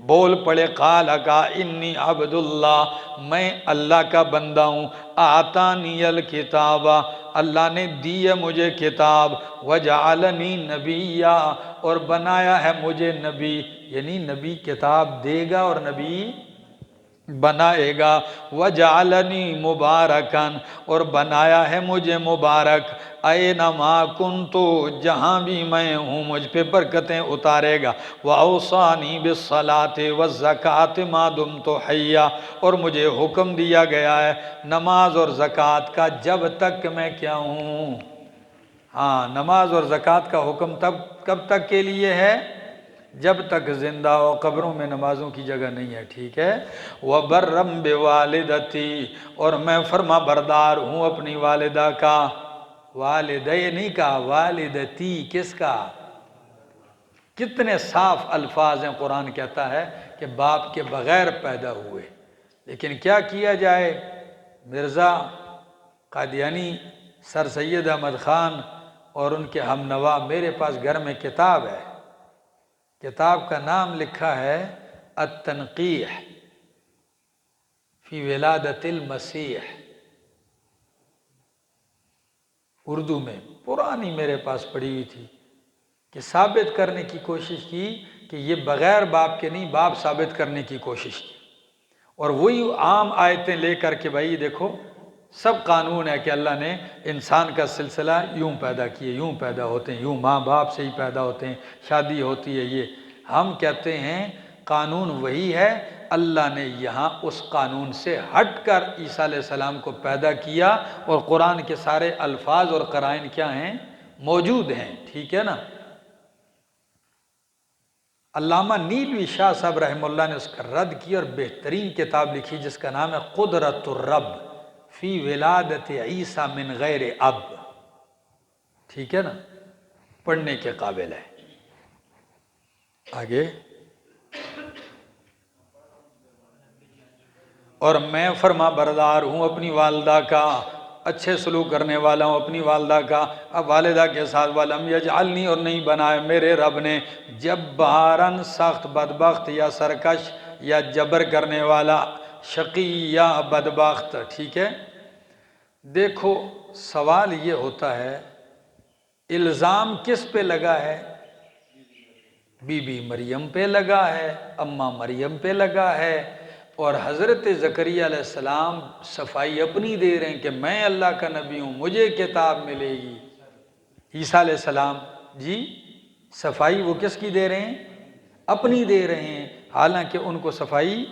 بول پڑے، قال کا انی عبد اللہ، میں اللہ کا بندہ ہوں، آتانی الکتاب، اللہ نے دی ہے مجھے کتاب، وجعلنی نبیّا، اور بنایا ہے مجھے نبی، یعنی نبی کتاب دے گا اور نبی بنائے گا، وجعلنی مبارکن، اور بنایا ہے مجھے مبارک، اینما کنتو، جہاں بھی میں ہوں مجھ پہ برکتیں اتارے گا، واوصانی بالصلاۃ والزکاۃ ما دمت حیا، اور مجھے حکم دیا گیا ہے نماز اور زکوٰۃ کا جب تک میں کیا ہوں، ہاں نماز اور زکوٰۃ کا حکم کب تک کے لیے ہے؟ جب تک زندہ ہو، قبروں میں نمازوں کی جگہ نہیں ہے، ٹھیک ہے۔ وَبَرًّا بِوَالِدَتِي، اور میں فرما بردار ہوں اپنی والدہ کا، والدے نہیں کہا، والدتی، کس کا؟ کتنے صاف الفاظ ہیں، قرآن کہتا ہے کہ باپ کے بغیر پیدا ہوئے، لیکن کیا کیا جائے، مرزا قادیانی سر سید احمد خان اور ان کے ہم نوا، میرے پاس گھر میں کتاب ہے، کتاب کا نام لکھا ہے التنقیح فی ولادت المسیح، اردو میں، پرانی میرے پاس پڑھی ہوئی تھی، کہ ثابت کرنے کی کوشش کی کہ یہ بغیر باپ کے نہیں، باپ ثابت کرنے کی کوشش کی، اور وہی عام آیتیں لے کر کے بھائی دیکھو سب قانون ہے کہ اللہ نے انسان کا سلسلہ یوں پیدا کیے، یوں پیدا ہوتے ہیں، یوں ماں باپ سے ہی پیدا ہوتے ہیں، شادی ہوتی ہے، یہ ہم کہتے ہیں قانون وہی ہے، اللہ نے یہاں اس قانون سے ہٹ کر عیسیٰ علیہ السلام کو پیدا کیا، اور قرآن کے سارے الفاظ اور قرائن کیا ہیں؟ موجود ہیں، ٹھیک ہے نا۔ علامہ نیلوی شاہ صاحب رحمہ اللہ نے اس کا رد کی اور بہترین کتاب لکھی جس کا نام ہے قدرت الرب فی ولادت عیسیٰ من غیر اب، ٹھیک ہے نا، پڑھنے کے قابل ہے۔ آگے، اور میں فرما بردار ہوں اپنی والدہ کا، اچھے سلوک کرنے والا ہوں اپنی والدہ کا، اب والدہ کے ساتھ وَلَمْ يَجْعَلْنِي، اور نہیں بنائے میرے رب نے جباراً سخت، بدبخت یا سرکش یا جبر کرنے والا، شقی یا بدبخت، ٹھیک ہے۔ دیکھو سوال یہ ہوتا ہے الزام کس پہ لگا ہے؟ بی بی مریم پہ لگا ہے، اماں مریم پہ لگا ہے، اور حضرت زکریا علیہ السلام صفائی اپنی دے رہے ہیں کہ میں اللہ کا نبی ہوں، مجھے کتاب ملے گی۔ عیسیٰ علیہ السلام جی صفائی وہ کس کی دے رہے ہیں؟ اپنی دے رہے ہیں، حالانکہ ان کو صفائی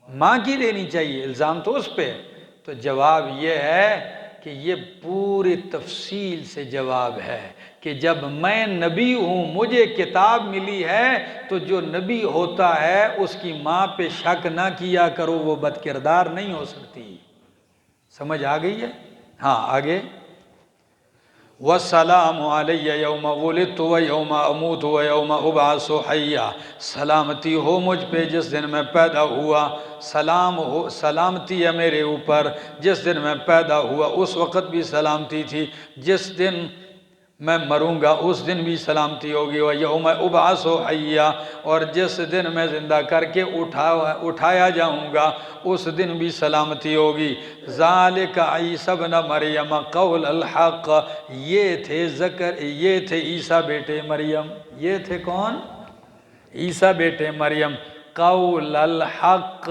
ماں کی دینی چاہیے، الزام تو اس پہ۔ تو جواب یہ ہے کہ یہ پوری تفصیل سے جواب ہے کہ جب میں نبی ہوں، مجھے کتاب ملی ہے، تو جو نبی ہوتا ہے اس کی ماں پہ شک نہ کیا کرو، وہ بد کردار نہیں ہو سکتی۔ سمجھ آ گئی ہے؟ ہاں آگے، وَالسَّلَامُ عَلَيَّ يَوْمَ وُلِدْتُ وَيَوْمَ أَمُوتُ وَيَوْمَ أُبْعَثُ حَيًّا، سلامتی ہو مجھ پہ جس دن میں پیدا ہوا، سلامتی ہے میرے اوپر جس دن میں پیدا ہوا، اس وقت بھی سلامتی تھی، جس دن میں مروں گا اس دن بھی سلامتی ہوگی، وَيَوْمَ أُبْعَثُ حَيًّا، اور جس دن میں زندہ کر کے اٹھایا جاؤں گا اس دن بھی سلامتی ہوگی۔ ذَلِكَ عِيسَى ابْنَ مَرْيَمَ قَوْلَ الْحَقِّ، یہ تھے عیسیٰ بیٹے مریم، یہ تھے کون؟ عیسیٰ بیٹے مریم، قول الحق،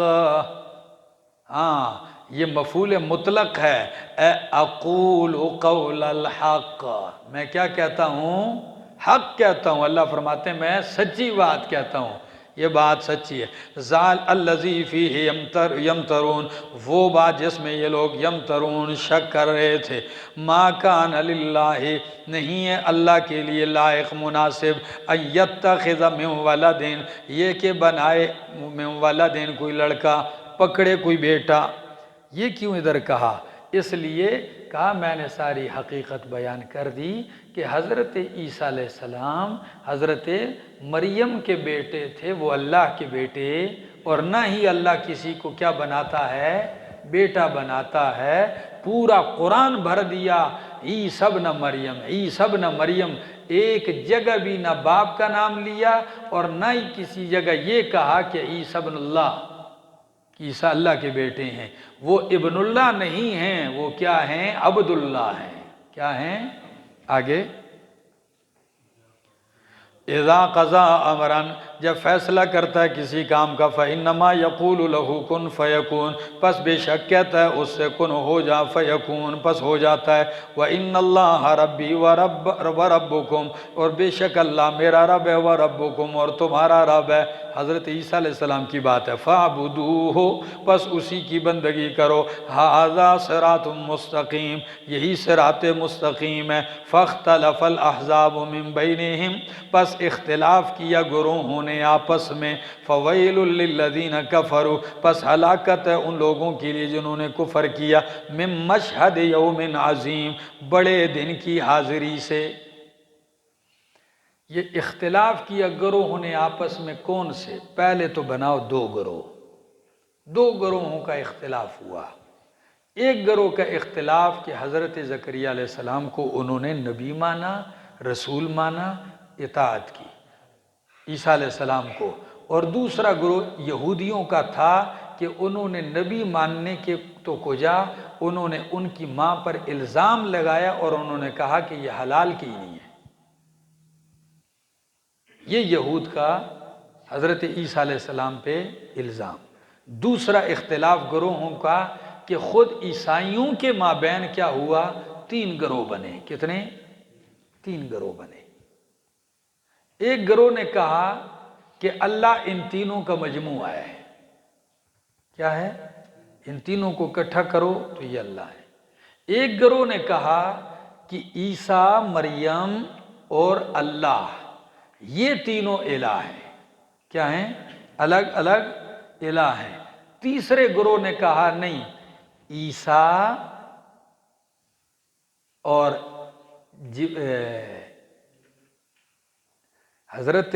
ہاں یہ مفعول مطلق ہے، اے اقول قول الحق، میں کیا کہتا ہوں؟ حق کہتا ہوں۔ اللہ فرماتے ہیں میں سچی بات کہتا ہوں، یہ بات سچی ہے۔ ذال الذی فیہ یمترون، وہ بات جس میں یہ لوگ یمترون شک کر رہے تھے۔ ما کان للہ، نہیں ہے اللہ کے لیے لائق مناسب، ان یتخذ من ولد، یہ کہ بنائے من ولد کوئی لڑکا، پکڑے کوئی بیٹا۔ یہ کیوں ادھر کہا؟ اس لیے کہا میں نے ساری حقیقت بیان کر دی کہ حضرت عیسیٰ علیہ السلام حضرت مریم کے بیٹے تھے، وہ اللہ کے بیٹے، اور نہ ہی اللہ کسی کو کیا بناتا ہے؟ بیٹا بناتا ہے۔ پورا قرآن بھر دیا عیسیٰ ابن مریم، عیسیٰ ابن مریم، ایک جگہ بھی نہ باپ کا نام لیا اور نہ ہی کسی جگہ یہ کہا کہ عیسیٰ ابن اللہ، عیسیٰ اللہ کے بیٹے ہیں۔ وہ ابن اللہ نہیں ہیں، وہ کیا ہیں؟ عبداللہ ہیں۔ کیا ہیں؟ آگے، اذا قضا امرا، جب فیصلہ کرتا ہے کسی کام کا، فإنما يقول له کن فیکون، پس بے شک کہتا ہے اس سے کن ہو جا، فیکون پس ہو جاتا ہے۔ وإن اللہ ربی وربکم، اور بے شک اللہ میرا رب ہے، وربکم اور تمہارا رب ہے۔ حضرت عیسیٰ علیہ السلام کی بات ہے، فَاعْبُدُوهُ، پس اسی کی بندگی کرو۔ هَذَا صِرَاطٌ مستقیم، یہی صراط مستقیم ہے۔ فَاخْتَلَفَ الْأَحْزَابُ مِن بَيْنِهِمْ، پس اختلاف کیا گروہوں نے آپس میں۔ فَوَيْلٌ لِّلَّذِينَ كَفَرُوا، پس ہلاکت ہے ان لوگوں کے لیے جنہوں نے کفر کیا، مِن مَشْهَدِ يَوْمٍ عَظِيمٍ، بڑے دن کی حاضری سے۔ یہ اختلاف کیا گروہوں نے آپس میں کون سے؟ پہلے تو بناؤ دو گروہ، دو گروہوں کا اختلاف ہوا۔ ایک گروہ کا اختلاف کہ حضرت زکریہ علیہ السلام کو انہوں نے نبی مانا، رسول مانا، اطاعت کی عیسیٰ علیہ السلام کو، اور دوسرا گروہ یہودیوں کا تھا کہ انہوں نے نبی ماننے کے تو کجا، انہوں نے ان کی ماں پر الزام لگایا اور انہوں نے کہا کہ یہ حلال کی نہیں ہے۔ یہ یہود کا حضرت عیسیٰ علیہ السلام پہ الزام۔ دوسرا اختلاف گروہوں کا کہ خود عیسائیوں کے مابین کیا ہوا؟ تین گروہ بنے۔ کتنے؟ تین گروہ بنے۔ ایک گروہ نے کہا کہ اللہ ان تینوں کا مجموعہ ہے۔ کیا ہے؟ ان تینوں کو اکٹھا کرو تو یہ اللہ ہے۔ ایک گروہ نے کہا کہ عیسیٰ، مریم اور اللہ یہ تینوں الہ ہیں۔ کیا ہیں؟ الگ الگ الہ ہیں۔ تیسرے گروہ نے کہا نہیں، عیسیٰ اور حضرت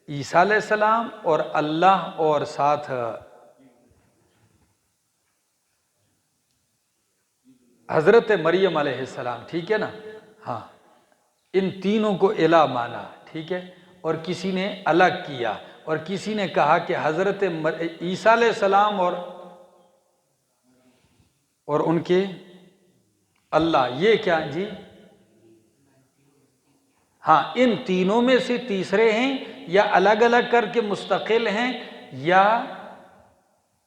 عیسیٰ علیہ السلام اور اللہ اور ساتھ حضرت مریم علیہ السلام، ٹھیک ہے نا؟ ہاں، ان تینوں کو الہ مانا، ٹھیک ہے؟ اور کسی نے الگ کیا، اور کسی نے کہا کہ حضرت عیسیٰ علیہ السلام اور ان کے اللہ، یہ کیا جی؟ ہاں، ان تینوں میں سے تیسرے ہیں، یا الگ الگ کر کے مستقل ہیں، یا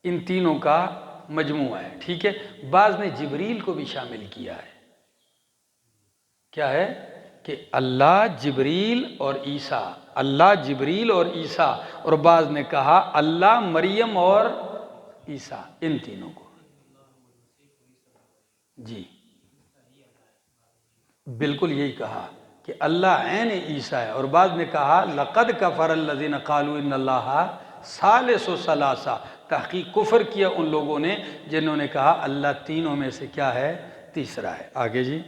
ان تینوں کا مجموعہ ہے، ٹھیک ہے؟ بعض نے جبریل کو بھی شامل کیا ہے۔ کیا ہے؟ کہ اللہ، جبریل اور عیسیٰ، اللہ، جبریل اور عیسیٰ، اور بعض نے کہا اللہ، مریم اور عیسیٰ، ان تینوں کو۔ جی بالکل یہی کہا کہ اللہ عین عیسیٰ ہے، اور بعض نے کہا لَقَدْ كَفَرَ الَّذِينَ قَالُوا إِنَّ اللَّهَ ثَالِثُ ثَلَاثَةٍ، تحقیق کفر کیا ان لوگوں نے جنہوں نے کہا اللہ تینوں میں سے کیا ہے؟ تیسرا ہے۔ آگے جی،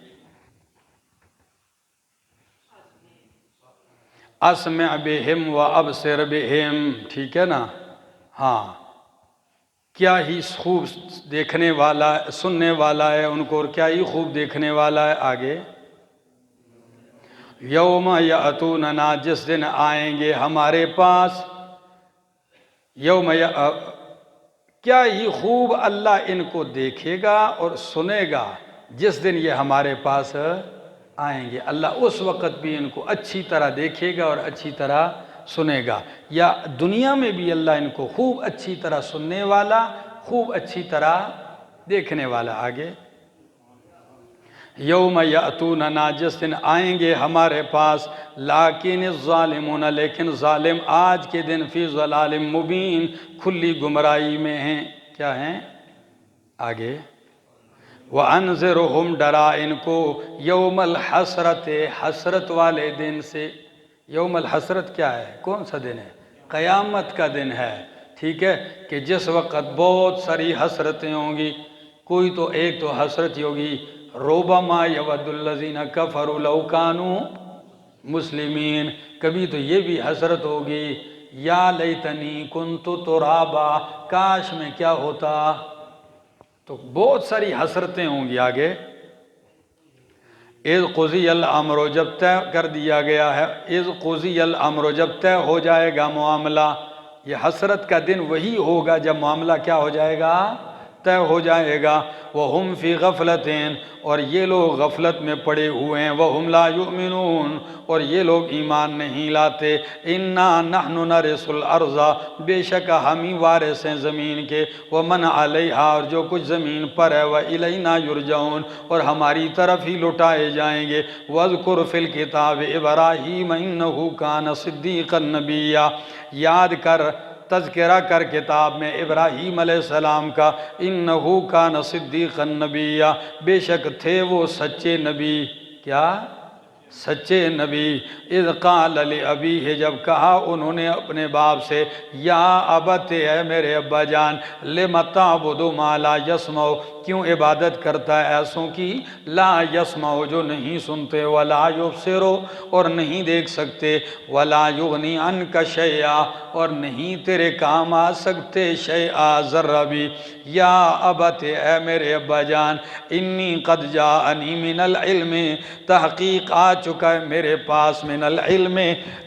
اسمع بہم و ابصر بہم، ٹھیک ہے نا؟ ہاں، کیا ہی خوب دیکھنے والا، سننے والا ہے ان کو، اور کیا ہی خوب دیکھنے والا ہے۔ آگے، یوم یأتوننا، جس دن آئیں گے ہمارے پاس، یوم کیا ہی خوب اللہ ان کو دیکھے گا اور سنے گا جس دن یہ ہمارے پاس آئیں گے۔ اللہ اس وقت بھی ان کو اچھی طرح دیکھے گا اور اچھی طرح سنے گا، یا دنیا میں بھی اللہ ان کو خوب اچھی طرح سننے والا، خوب اچھی طرح دیکھنے والا۔ آگے، یوم یأتوننا، جس دن آئیں گے ہمارے پاس، لیکن الظالمون، لیکن ظالم آج کے دن فی ضلال مبین، کھلی گمراہی میں ہیں۔ کیا ہیں؟ آگے وَأَنذِرْهُمْ، ڈرا ان کو، یوم الحسرت، حسرت والے دن سے۔ یوم الحسرت کیا ہے؟ کون سا دن ہے؟ قیامت کا دن ہے، ٹھیک ہے، کہ جس وقت بہت ساری حسرتیں ہوں گی۔ کوئی تو ایک تو حسرت ہی ہوگی، ربما یود الذین کفروا لو کانوا مسلمین، کبھی تو یہ بھی حسرت ہوگی، یا لیتنی کنت ترابا، کاش میں کیا ہوتا۔ تو بہت ساری حسرتیں ہوں گی۔ آگے اذ قضی الامر، جب طے کر دیا گیا ہے، اذ قضی الامر، جب طے ہو جائے گا معاملہ۔ یہ حسرت کا دن وہی ہوگا جب معاملہ کیا ہو جائے گا؟ طے ہو جائے گا۔ وَهُمْ فِي غَفْلَةٍ، اور یہ لوگ غفلت میں پڑے ہوئے ہیں۔ وَهُمْ لَا يُؤْمِنُونَ، اور یہ لوگ ایمان نہیں لاتے۔ إِنَّا نَحْنُ نَرِثُ الْأَرْضَ، بے شک ہم ہی وارث ہیں زمین کے، وَمَنْ عَلَيْهَا، اور جو کچھ زمین پر ہے، وَإِلَيْنَا يُرْجَعُونَ، اور ہماری طرف ہی لوٹائے جائیں گے۔ وَاذْكُرْ فِي الْكِتَابِ إِبْرَاهِيمَ إِنَّهُ كَانَ صِدِّيقًا نَبِيًّا، یاد کر، تذکرہ کر کتاب میں ابراہیم علیہ السلام کا، انہو کان صدیقا نبیّا، بے شک تھے وہ سچے نبی۔ کیا؟ سچے نبی۔ اذ قال لأبیہ، جب کہا انہوں نے اپنے باپ سے، یا ابت، اے میرے ابا جان، لم تعبد ما لا یسمع، کیوں عبادت کرتا ہے ایسوں کی، لا یسمع، جو نہیں سنتے، ولا یبصر، اور نہیں دیکھ سکتے، ولا یغنی عنک شیئا، اور نہیں تیرے کام آ سکتے، شیئا، ذرہ بھی۔ یا ابت، اے میرے ابا جان، انی قد جاءنی من العلم، تحقیق آ چکا ہے میرے پاس، من العلم،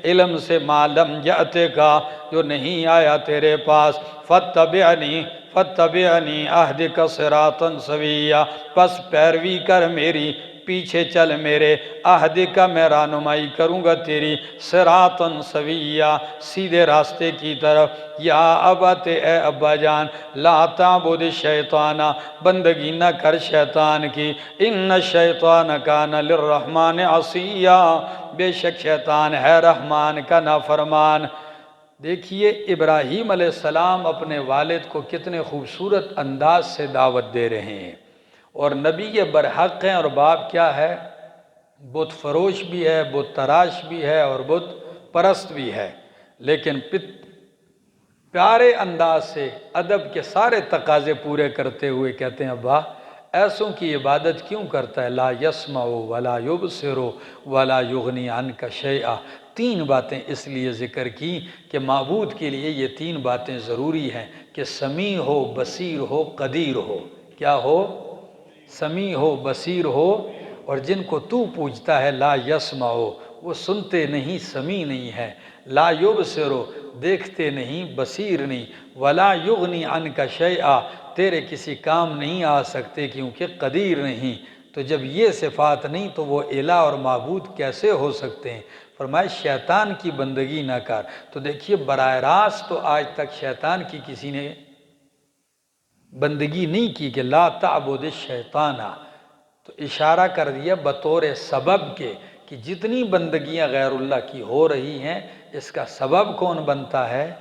علم سے، ما لم یأتے کا، جو نہیں آیا تیرے پاس، فاتبعنی اہدک صراطا سویا، پس پیروی کر میری، پیچھے چل میرے، اہدک، میں رہنمائی کروں گا تیری، صراطا سویا، سیدھے راستے کی طرف۔ یا ابت، اے ابا جان، لا تعبد الشیطان، بندگی نہ کر شیطان کی، ان الشیطان کان للرحمن عصیا، بے شک شیطان ہے رحمان کا نافرمان۔ دیکھیے ابراہیم علیہ السلام اپنے والد کو کتنے خوبصورت انداز سے دعوت دے رہے ہیں، اور نبی برحق ہیں، اور باپ کیا ہے؟ بت فروش بھی ہے، بت تراش بھی ہے، اور بت پرست بھی ہے، لیکن پیارے انداز سے ادب کے سارے تقاضے پورے کرتے ہوئے کہتے ہیں، ابا ایسوں کی عبادت کیوں کرتا ہے؟ لا یسمع ولا یبصر ولا یغنی عنک شیئا۔ تین باتیں اس لیے ذکر کی کہ معبود کے لیے یہ تین باتیں ضروری ہیں، کہ سمیع ہو، بصیر ہو، قدیر ہو۔ کیا ہو؟ سمیع ہو، بصیر ہو، اور جن کو تو پوجتا ہے لا یسمع، وہ سنتے نہیں، سمیع نہیں ہے، لا یبصر، دیکھتے نہیں، بصیر نہیں، ولا یغنی عنک شیئا، تیرے کسی کام نہیں آ سکتے کیونکہ قدیر نہیں۔ تو جب یہ صفات نہیں تو وہ الہ اور معبود کیسے ہو سکتے ہیں؟ فرمائے شیطان کی بندگی نہ کر۔ تو دیکھیے براہ راست تو آج تک شیطان کی کسی نے بندگی نہیں کی کہ لا تعبد الشیطان، تو اشارہ کر دیا بطور سبب کے کہ جتنی بندگیاں غیر اللہ کی ہو رہی ہیں اس کا سبب کون بنتا ہے؟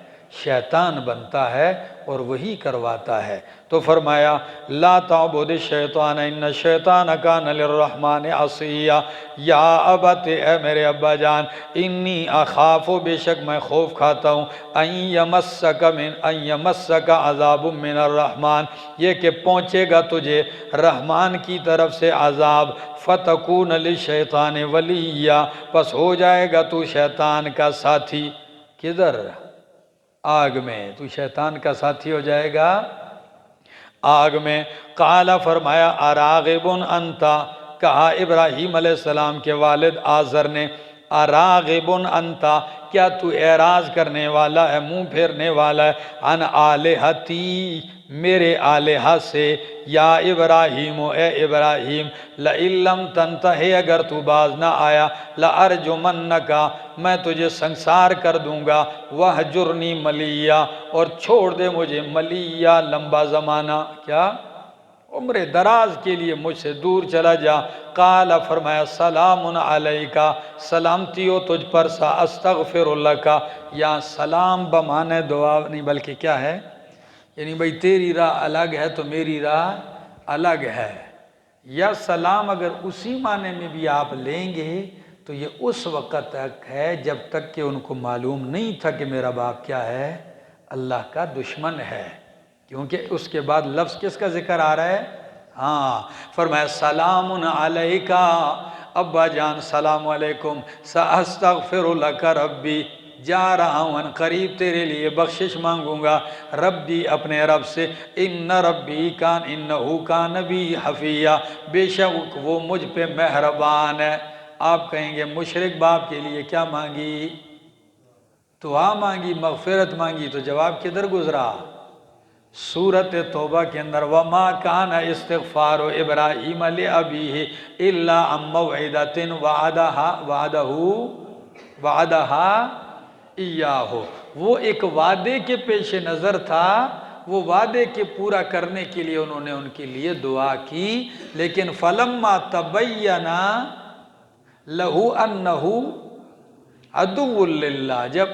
شیطان بنتا ہے، اور وہی کرواتا ہے۔ تو فرمایا لا تعبد الشیطان ان الشیطان کان للرحمن عصیا، یا ابت، اے میرے ابا جان، انی اخاف، بے شک میں خوف کھاتا ہوں، ان یمسک عذاب من الرحمن، یہ کہ پہنچے گا تجھے رحمان کی طرف سے عذاب، فتکون للشیطان ولیا، پس ہو جائے گا تو شیطان کا ساتھی۔ کدھر؟ آگ میں، تو شیطان کا ساتھی ہو جائے گا آگ میں۔ قال، فرمایا اراغب انت، کہا ابراہیم علیہ السلام کے والد آزر نے، اراغب انت، کیا تو اعراض کرنے والا ہے، منہ پھیرنے والا ہے، عن آلہتی، میرے آلہہ سے، یا ابراہیم، اے ابراہیم، لئن لم تنتہی، اگر تو باز نہ آیا، لأرجمنک، میں تجھے سنسار کر دوں گا، وہجرنی ملیا، اور چھوڑ دے مجھے ملیا، لمبا زمانہ۔ کیا؟ عمر دراز کے لیے مجھ سے دور چلا جا۔ قال فرمایا سلام علیکا، سلامتی ہو تجھ پر، سا استغفر لک، یا سلام بمانے دعا نہیں بلکہ کیا ہے، یعنی بھئی تیری راہ الگ ہے تو میری راہ الگ ہے، یا سلام اگر اسی معنی میں بھی آپ لیں گے تو یہ اس وقت تک ہے جب تک کہ ان کو معلوم نہیں تھا کہ میرا باپ کیا ہے، اللہ کا دشمن ہے، کیونکہ اس کے بعد لفظ کس کا ذکر آ رہا ہے؟ ہاں، فرمایا سلام علیکا، ابا جان سلام علیکم، ساستغفر لک ربی، جا رہا ہوں ان قریب تیرے لیے بخشش مانگوں گا، ربی اپنے رب سے، ان ربی کان انہو کان بی حفیہ، بے شک وہ مجھ پہ مہربان ہے۔ آپ کہیں گے مشرک باپ کے لیے کیا مانگی؟ دعا مانگی، مغفرت مانگی، تو جواب کدھر گزرا؟ سورۃ توبہ کے اندر وَمَا كَانَ اسْتِغْفَارُ إِبْرَاهِيمَ لِأَبِيهِ إِلَّا عَن مَّوْعِدَةٍ وَعَدَهَا إِيَّاهُ، وہ ایک وعدے کے پیش نظر تھا، وہ وعدے کے پورا کرنے کے لیے انہوں نے ان کے لیے دعا کی، لیکن فَلَمَّا تَبَيَّنَ لَهُ أَنَّهُ عدو للہ، جب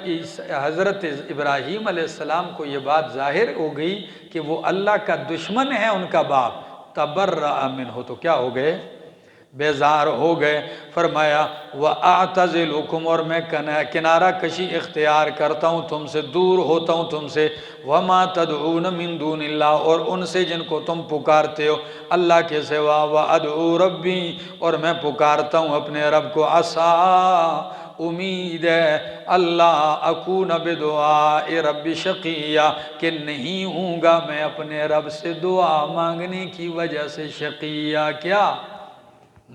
حضرت ابراہیم علیہ السلام کو یہ بات ظاہر ہو گئی کہ وہ اللہ کا دشمن ہے ان کا باپ، تبرأ منہ، تو کیا ہو گئے؟ بیزار ہو گئے۔ فرمایا وَأَعْتَزِلُكُمْ، اور میں کنارہ کشی اختیار کرتا ہوں تم سے، دور ہوتا ہوں تم سے، وَمَا تَدْعُونَ مِن دُونِ اللَّهِ، اور ان سے جن کو تم پکارتے ہو اللہ کے سوا، وَأَدْعُو رَبِّي، اور میں پکارتا ہوں اپنے رب کو، عَسَىٰ، امید ہے، اللہ اکون بدعاء رب شقیہ، کہ نہیں ہوں گا میں اپنے رب سے دعا مانگنے کی وجہ سے شقیہ، کیا؟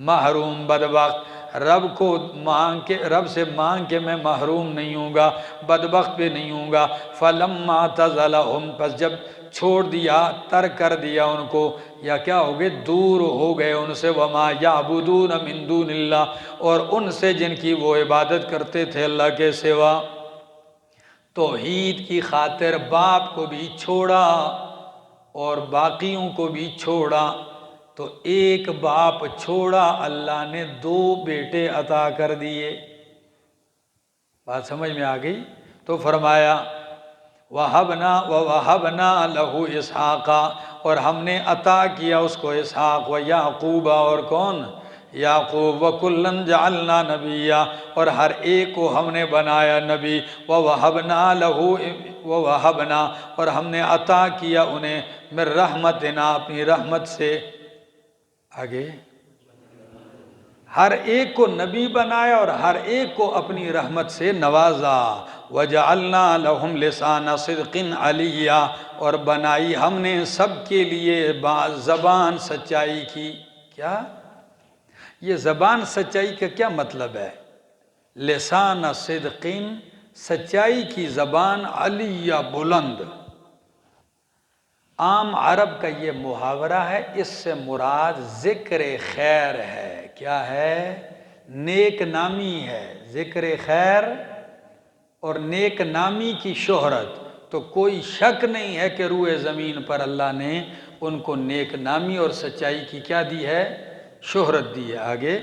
محروم، بدبخت، رب سے مانگ کے میں محروم نہیں ہوں گا، بدبخت بھی نہیں ہوں گا۔ فَلَمَّا اعْتَزَلَهُمْ، پس جب چھوڑ دیا، ترک کر دیا ان کو، یا کیا ہو گئے؟ دور ہو گئے ان سے، وَمَا يَعْبُدُونَ مِن دُونِ اللَّهِ، اور ان سے جن کی وہ عبادت کرتے تھے اللہ کے سوا، توحید کی خاطر باپ کو بھی چھوڑا اور باقیوں کو بھی چھوڑا، تو ایک باپ چھوڑا، اللہ نے دو بیٹے عطا کر دیے۔ بات سمجھ میں آ گئی؟ تو فرمایا وَوَهَبْنَا لَهُ إِسْحَاقَ، اور ہم نے عطا کیا اس کو اسحاق، وَيَعْقُوبَ، اور کون؟ یعقوب، وَكُلًّا جَعَلْنَا نَبِيًّا، اور ہر ایک کو ہم نے بنایا نبی، وَوَهَبْنَا، اور ہم نے عطا کیا انہیں مِن رحمتنا، اپنی رحمت سے، آگے ہر ایک کو نبی بنایا اور ہر ایک کو اپنی رحمت سے نوازا، وَجَعَلْنَا لَهُمْ لِسَانَ صِدْقٍ عَلِيًّا، اور بنائی ہم نے سب کے لیے زبان سچائی کی۔ کیا؟ یہ زبان سچائی کا کیا مطلب ہے؟ لسان صدقین، سچائی کی زبان، علیہ، بلند۔ عام عرب کا یہ محاورہ ہے، اس سے مراد ذکر خیر ہے۔ کیا ہے؟ نیک نامی ہے، ذکر خیر اور نیک نامی کی شہرت، تو کوئی شک نہیں ہے کہ روئے زمین پر اللہ نے ان کو نیک نامی اور سچائی کی کیا دی ہے؟ شہرت دی ہے۔ آگے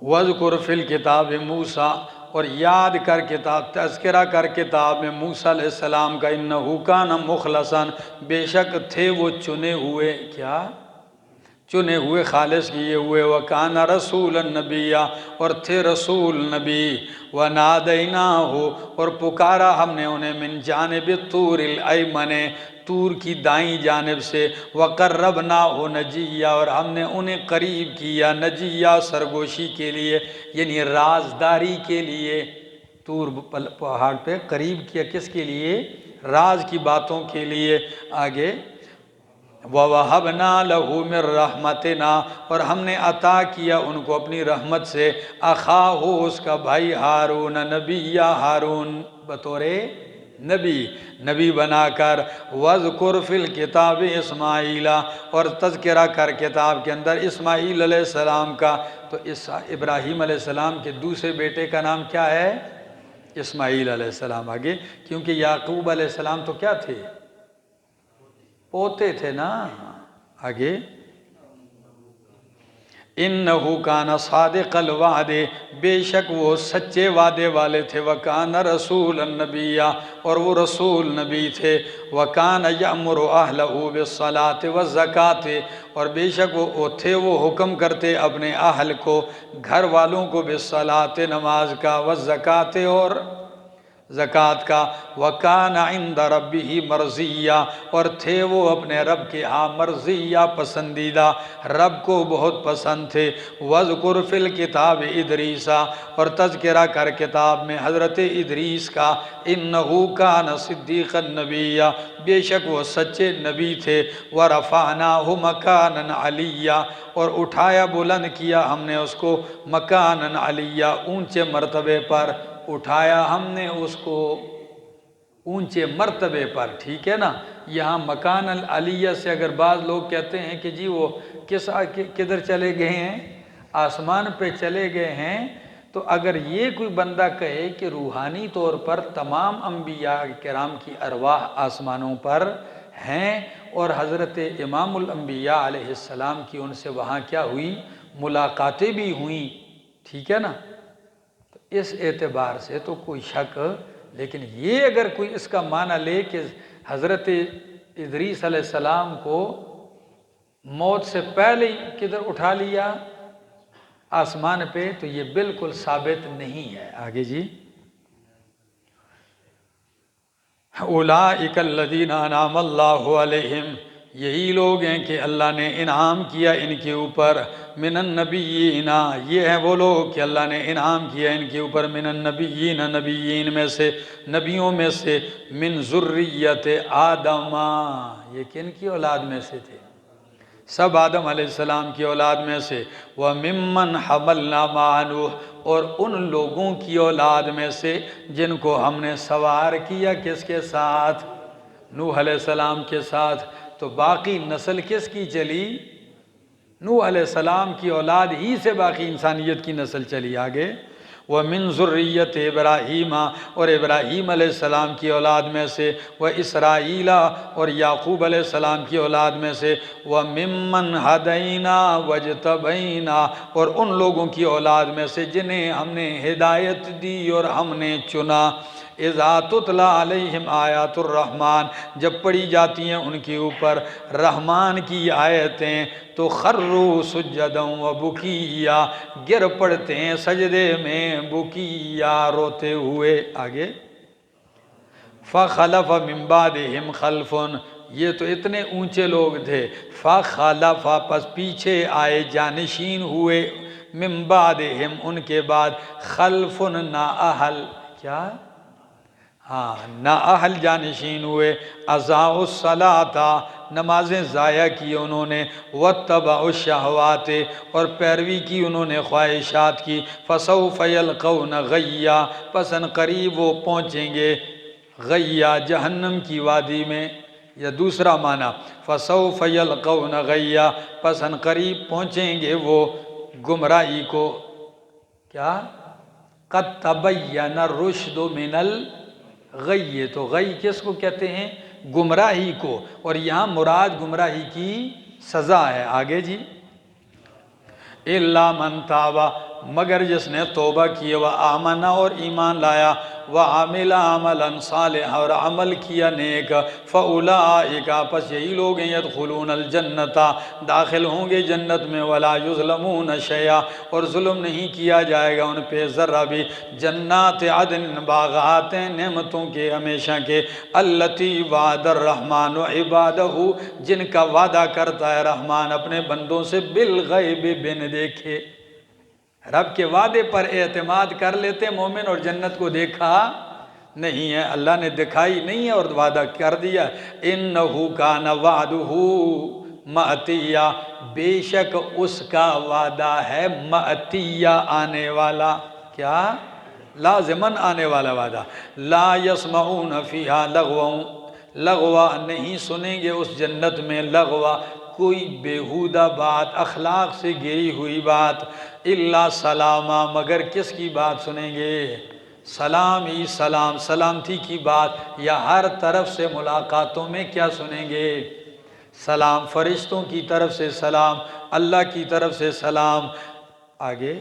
وَذْكُرْ فِي الْكِتَابِ مُوسَىٰ، اور یاد کر کتاب، تذکرہ کر کتاب میں موسیٰ علیہ السلام کا، اِنَّهُ كَانَ مُخْلَصًا، بے شک تھے وہ چنے ہوئے، کیا؟ چنے ہوئے، خالص کیے ہوئے، وَكَانَ رَسُولًا نَبِيًّا، اور تھے رسول نبی، وَنَادَيْنَاهُ، اور پکارا ہم نے انہیں، مِن جانب الطُّورِ الْأَيْمَنِ، طور کی دائیں جانب سے، وَقَرَّبْنَاهُ نَجِيًّا، اور ہم نے انہیں قریب کیا، نجیہ، سرگوشی کے لیے، یعنی رازداری کے لیے، طور پہاڑ پہ قریب کیا، کس کے لیے؟ راز کی باتوں کے لیے۔ آگے وَوَهَبْنَا لَهُ مِن رَحْمَتِنَا، اور ہم نے عطا کیا ان کو اپنی رحمت سے، أَخَاهُ، اس کا بھائی، ہارون، نبی، ہارون، بطور نبی بنا کر، وَاذْكُرْ فِي الْكِتَابِ إِسْمَاعِيلَ، اور تذکرہ کر کتاب کے اندر اسماعیل علیہ السلام کا، تو ابراہیم علیہ السلام کے دوسرے بیٹے کا نام کیا ہے؟ اسماعیل علیہ السلام۔ آگے کیونکہ یعقوب علیہ السلام تو کیا تھے؟ پوتے تھے نا. آگے انہو کان صادق الوعد، بے شک وہ سچے وعدے والے تھے. وکان رسول النبی، اور وہ رسول نبی تھے. وکان یأمر اہلہ بالصلاۃ والزکاۃ، اور بے شک وہ تھے وہ حکم کرتے اپنے اہل کو، گھر والوں کو، بالصلاۃ نماز کا، والزکاۃ اور زکوٰۃ کا. وَكَانَ عِنْدَ رَبِّهِ مرضیہ، اور تھے وہ اپنے رب کے ہاں مرضیہ، پسندیدہ، رب کو بہت پسند تھے. وَاذْكُرْ فِي الْكِتَابِ إِدْرِيسَ، اور تذکرہ کر کتاب میں حضرت ادریس کا. إِنَّهُ كَانَ صِدِّيقًا نَبِيًّا، بے شک وہ سچے نبی تھے. وَرَفَعْنَاهُ مَكَانًا عَلِيًّا، اور اٹھایا بلند کیا ہم نے اس کو، مکاناً علیہ، اونچے مرتبے پر اٹھایا ہم نے اس کو، اونچے مرتبے پر. ٹھیک ہے نا. یہاں مکان العلیہ سے اگر بعض لوگ کہتے ہیں کہ جی وہ کدھر چلے گئے ہیں، آسمان پہ چلے گئے ہیں، تو اگر یہ کوئی بندہ کہے کہ روحانی طور پر تمام انبیاء کرام کی ارواح آسمانوں پر ہیں، اور حضرت امام الانبیاء علیہ السلام کی ان سے وہاں کیا ہوئی، ملاقاتیں بھی ہوئیں. ٹھیک ہے نا. اس اعتبار سے تو کوئی شک، لیکن یہ اگر کوئی اس کا معنی لے کہ حضرت ادریس علیہ السلام کو موت سے پہلے ہی کدھر اٹھا لیا، آسمان پہ، تو یہ بالکل ثابت نہیں ہے. آگے جی. اولئک الذین انعم اللہ علیہم، یہی لوگ ہیں کہ اللہ نے انعام کیا ان کے اوپر. من النبیین، یہ ہیں وہ لوگ کہ اللہ نے انعام کیا ان کے اوپر. من النبیین، نبیین میں سے، نبیوں میں سے. من ذریت آدم، یہ کن کی اولاد میں سے تھے؟ سب آدم علیہ السلام کی اولاد میں سے. وَمِمَّنْ حَمَلْنَا مَعَ نُوحٍ، اور ان لوگوں کی اولاد میں سے جن کو ہم نے سوار کیا کس کے ساتھ؟ نوح علیہ السلام کے ساتھ. تو باقی نسل کس کی چلی؟ نوح علیہ السلام کی اولاد ہی سے باقی انسانیت کی نسل چلی. آگے وَمِن ذُرِّيَّةِ إِبْرَاهِيمَ، اور ابراہیم علیہ السلام کی اولاد میں سے. وَإِسْرَائِيلَ، اور یعقوب علیہ السلام کی اولاد میں سے. وَمِمَّنْ هَدَيْنَا وَاجْتَبَيْنَا، اور ان لوگوں کی اولاد میں سے جنہیں ہم نے ہدایت دی اور ہم نے چنا. اذا تتلی علیہم آیات الرحمن، جب پڑھی جاتی ہیں ان کے اوپر رحمان کی آیتیں، تو خروا سجدا وبکیا، گر پڑتے ہیں سجدے میں، بکیا، روتے ہوئے. آگے فخلف من بعدہم خلف، یہ تو اتنے اونچے لوگ تھے. فخلف، پس پیچھے آئے، جانشین ہوئے. من بعدہم، ان کے بعد. خلف، نااہل، کیا؟ ہاں، نااہل جانشین ہوئے. اضاعوا الصلاۃ، نمازیں ضائع کی انہوں نے. واتبعوا الشہوات، اور پیروی کی انہوں نے خواہشات کی. فسوف یلقون غیا، پس ان قریب وہ پہنچیں گے غیا، جہنم کی وادی میں. یا دوسرا معنی فسوف یلقون غیا، پس ان قریب پہنچیں گے وہ گمراہی کو. کیا؟ قد تبین الرشد من الغی، تو غی کس کو کہتے ہیں؟ گمراہی کو. اور یہاں مراد گمراہی کی سزا ہے. آگے جی. الا من تاب، مگر جس نے توبہ کی، وآمن، اور ایمان لایا، وعمل عملا صالحا، اور عمل کیا نیک. فاولئک، پس یہی لوگ ہیں، یدخلون الجنت، داخل ہوں گے جنت میں. ولا یظلمون شیئا، اور ظلم نہیں کیا جائے گا ان پہ ذرہ بھی. جنات عدن، باغات ہیں نعمتوں کے ہمیشہ کے. التی وعد الرحمن عبادہ، جن کا وعدہ کرتا ہے رحمان اپنے بندوں سے. بالغیب، بن دیکھے. رب کے وعدے پر اعتماد کر لیتے مومن، اور جنت کو دیکھا نہیں ہے، اللہ نے دکھائی نہیں ہے اور وعدہ کر دیا. انہو کان وعدہ مأتیہ، بے شک اس کا وعدہ ہے مأتیہ، آنے والا. کیا؟ لازماً آنے والا وعدہ. لا یسمعون فیہا لغوا، لغوا نہیں سنیں گے اس جنت میں. لغوا، کوئی بیہودہ بات، اخلاق سے گری ہوئی بات. الا سلاما، مگر کس کی بات سنیں گے؟ سلام ہی سلام، سلامتی کی بات. یا ہر طرف سے ملاقاتوں میں کیا سنیں گے؟ سلام فرشتوں کی طرف سے سلام، اللہ کی طرف سے سلام۔ آگے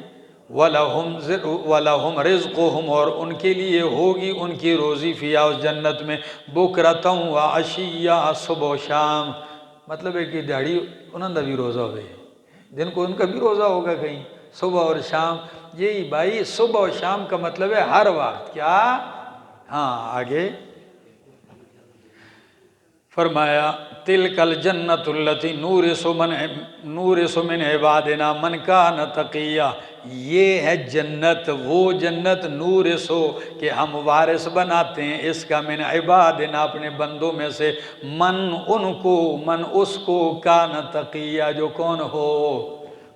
وَلَهُمْ رِزْقُهُمْ، اور ان کے لیے ہوگی ان کی روزی فیہا، اس جنت میں، بُکْرَةً وَعَشِيًّا، صبح و شام۔ مطلب ہے کہ دہڑی انہوں نے بھی روزہ ہوئے، دن کو ان کا بھی روزہ ہوگا کہیں، صبح اور شام۔ یہی بھائی صبح و شام کا مطلب ہے ہر وقت، کیا؟ ہاں آگے فرمایا تِلْكَ الْجَنَّةُ الَّتِي نُورِثُ مِنْ عِبَادِنَا مَنْ كَانَ تَقِيًّا، یہ ہے جنت، وہ جنت نورث ہو کہ ہم وارث بناتے ہیں اس کا، من عبادنا، اپنے بندوں میں سے، من اس کو، کان تقیہ، جو کون ہو؟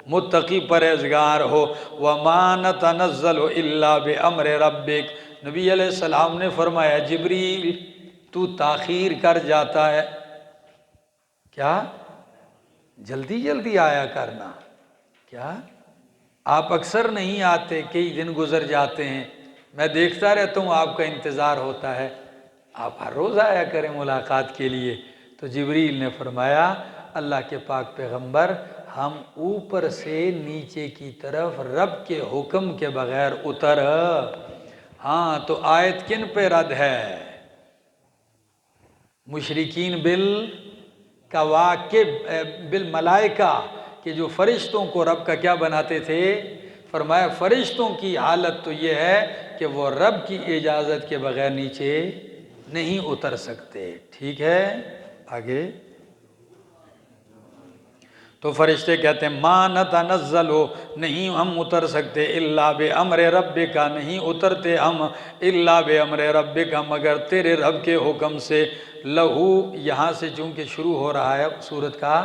متقی پرہیزگار ہو۔ وَمَا نَتَنَزَّلُ إِلَّا بِأَمْرِ رَبِّكَ، نبی علیہ السلام نے فرمایا جبریل تو تاخیر کر جاتا ہے، کیا؟ جلدی جلدی آیا کرنا، کیا؟ آپ اکثر نہیں آتے، کئی دن گزر جاتے ہیں، میں دیکھتا رہتا ہوں آپ کا انتظار ہوتا ہے، آپ ہر روز آیا کریں ملاقات کے لیے۔ تو جبریل نے فرمایا اللہ کے پاک پیغمبر، ہم اوپر سے نیچے کی طرف رب کے حکم کے بغیر اتر۔ ہاں تو آیت کن پہ رد ہے؟ مشرکین بالملائکہ، کہ جو فرشتوں کو رب کا کیا بناتے تھے؟ فرمایا فرشتوں کی حالت تو یہ ہے کہ وہ رب کی اجازت کے بغیر نیچے نہیں اتر سکتے، ٹھیک ہے؟ آگے تو فرشتے کہتے ہیں ما نتنزل، نہیں ہم اتر سکتے، الا بامر ربک، نہیں اترتے ہم الا بامر ربک، مگر تیرے رب کے حکم سے۔ لہو، یہاں سے چونکہ شروع ہو رہا ہے سورت کا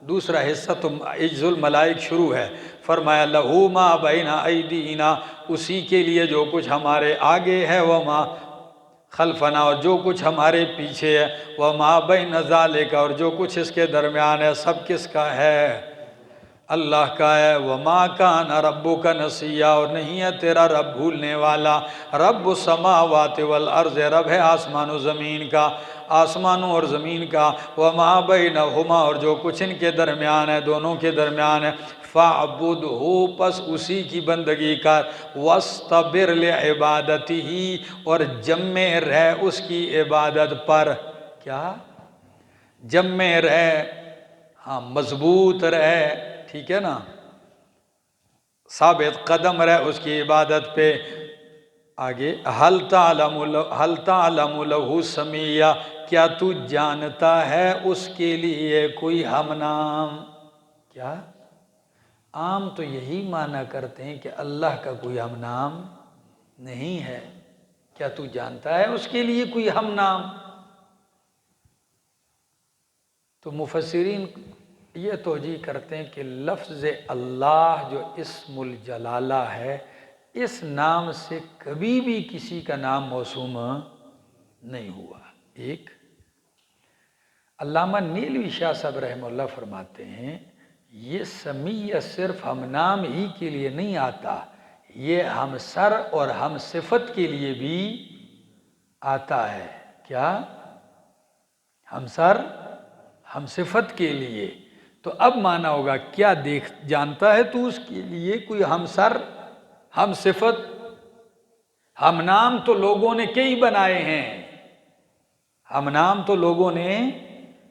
دوسرا حصہ، تو عجز الملائک شروع ہے، فرمایا لہو ما بین ایدینا، اسی کے لیے جو کچھ ہمارے آگے ہے، وما خلفنا، اور جو کچھ ہمارے پیچھے ہے، وما بین ذالک، اور جو کچھ اس کے درمیان ہے، سب کس کا ہے؟ اللہ کا ہے۔ وما کان ربک نسیا، اور نہیں ہے تیرا رب بھولنے والا۔ رب السماوات والارض، رب ہے آسمان و زمین کا، آسمانوں اور زمین کا، وما بینہما، اور جو کچھ ان کے درمیان ہے، دونوں کے درمیان ہے، فاعبدہ، پس اسی کی بندگی کر، واستبر لعبادتہ، اور جمع رہ اس کی عبادت پر، کیا؟ جمع رہ، ہاں مضبوط رہ، ٹھیک ہے نا، ثابت قدم رہ اس کی عبادت پہ۔ آگے حل تعلم لہ سمیہ، کیا تو جانتا ہے اس کے لیے کوئی ہم نام؟ کیا؟ عام تو یہی معنی کرتے ہیں کہ اللہ کا کوئی ہم نام نہیں ہے، کیا تو جانتا ہے اس کے لیے کوئی ہم نام؟ تو مفسرین یہ توجیہ کرتے ہیں کہ لفظ اللہ جو اسم الجلالہ ہے، اس نام سے کبھی بھی کسی کا نام موسوم نہیں ہوا۔ ایک علامہ نیلوی شاہ صاحب رحمہ اللہ فرماتے ہیں یہ سمیہ صرف ہم نام ہی کے لیے نہیں آتا، یہ ہم سر اور ہم صفت کے لیے بھی آتا ہے۔ کیا؟ ہم سر ہم صفت کے لیے۔ تو اب مانا ہوگا کیا جانتا ہے تو اس کے لیے کوئی ہم سر ہم صفت؟ ہم نام تو لوگوں نے کئی بنائے ہیں، ہم نام تو لوگوں نے،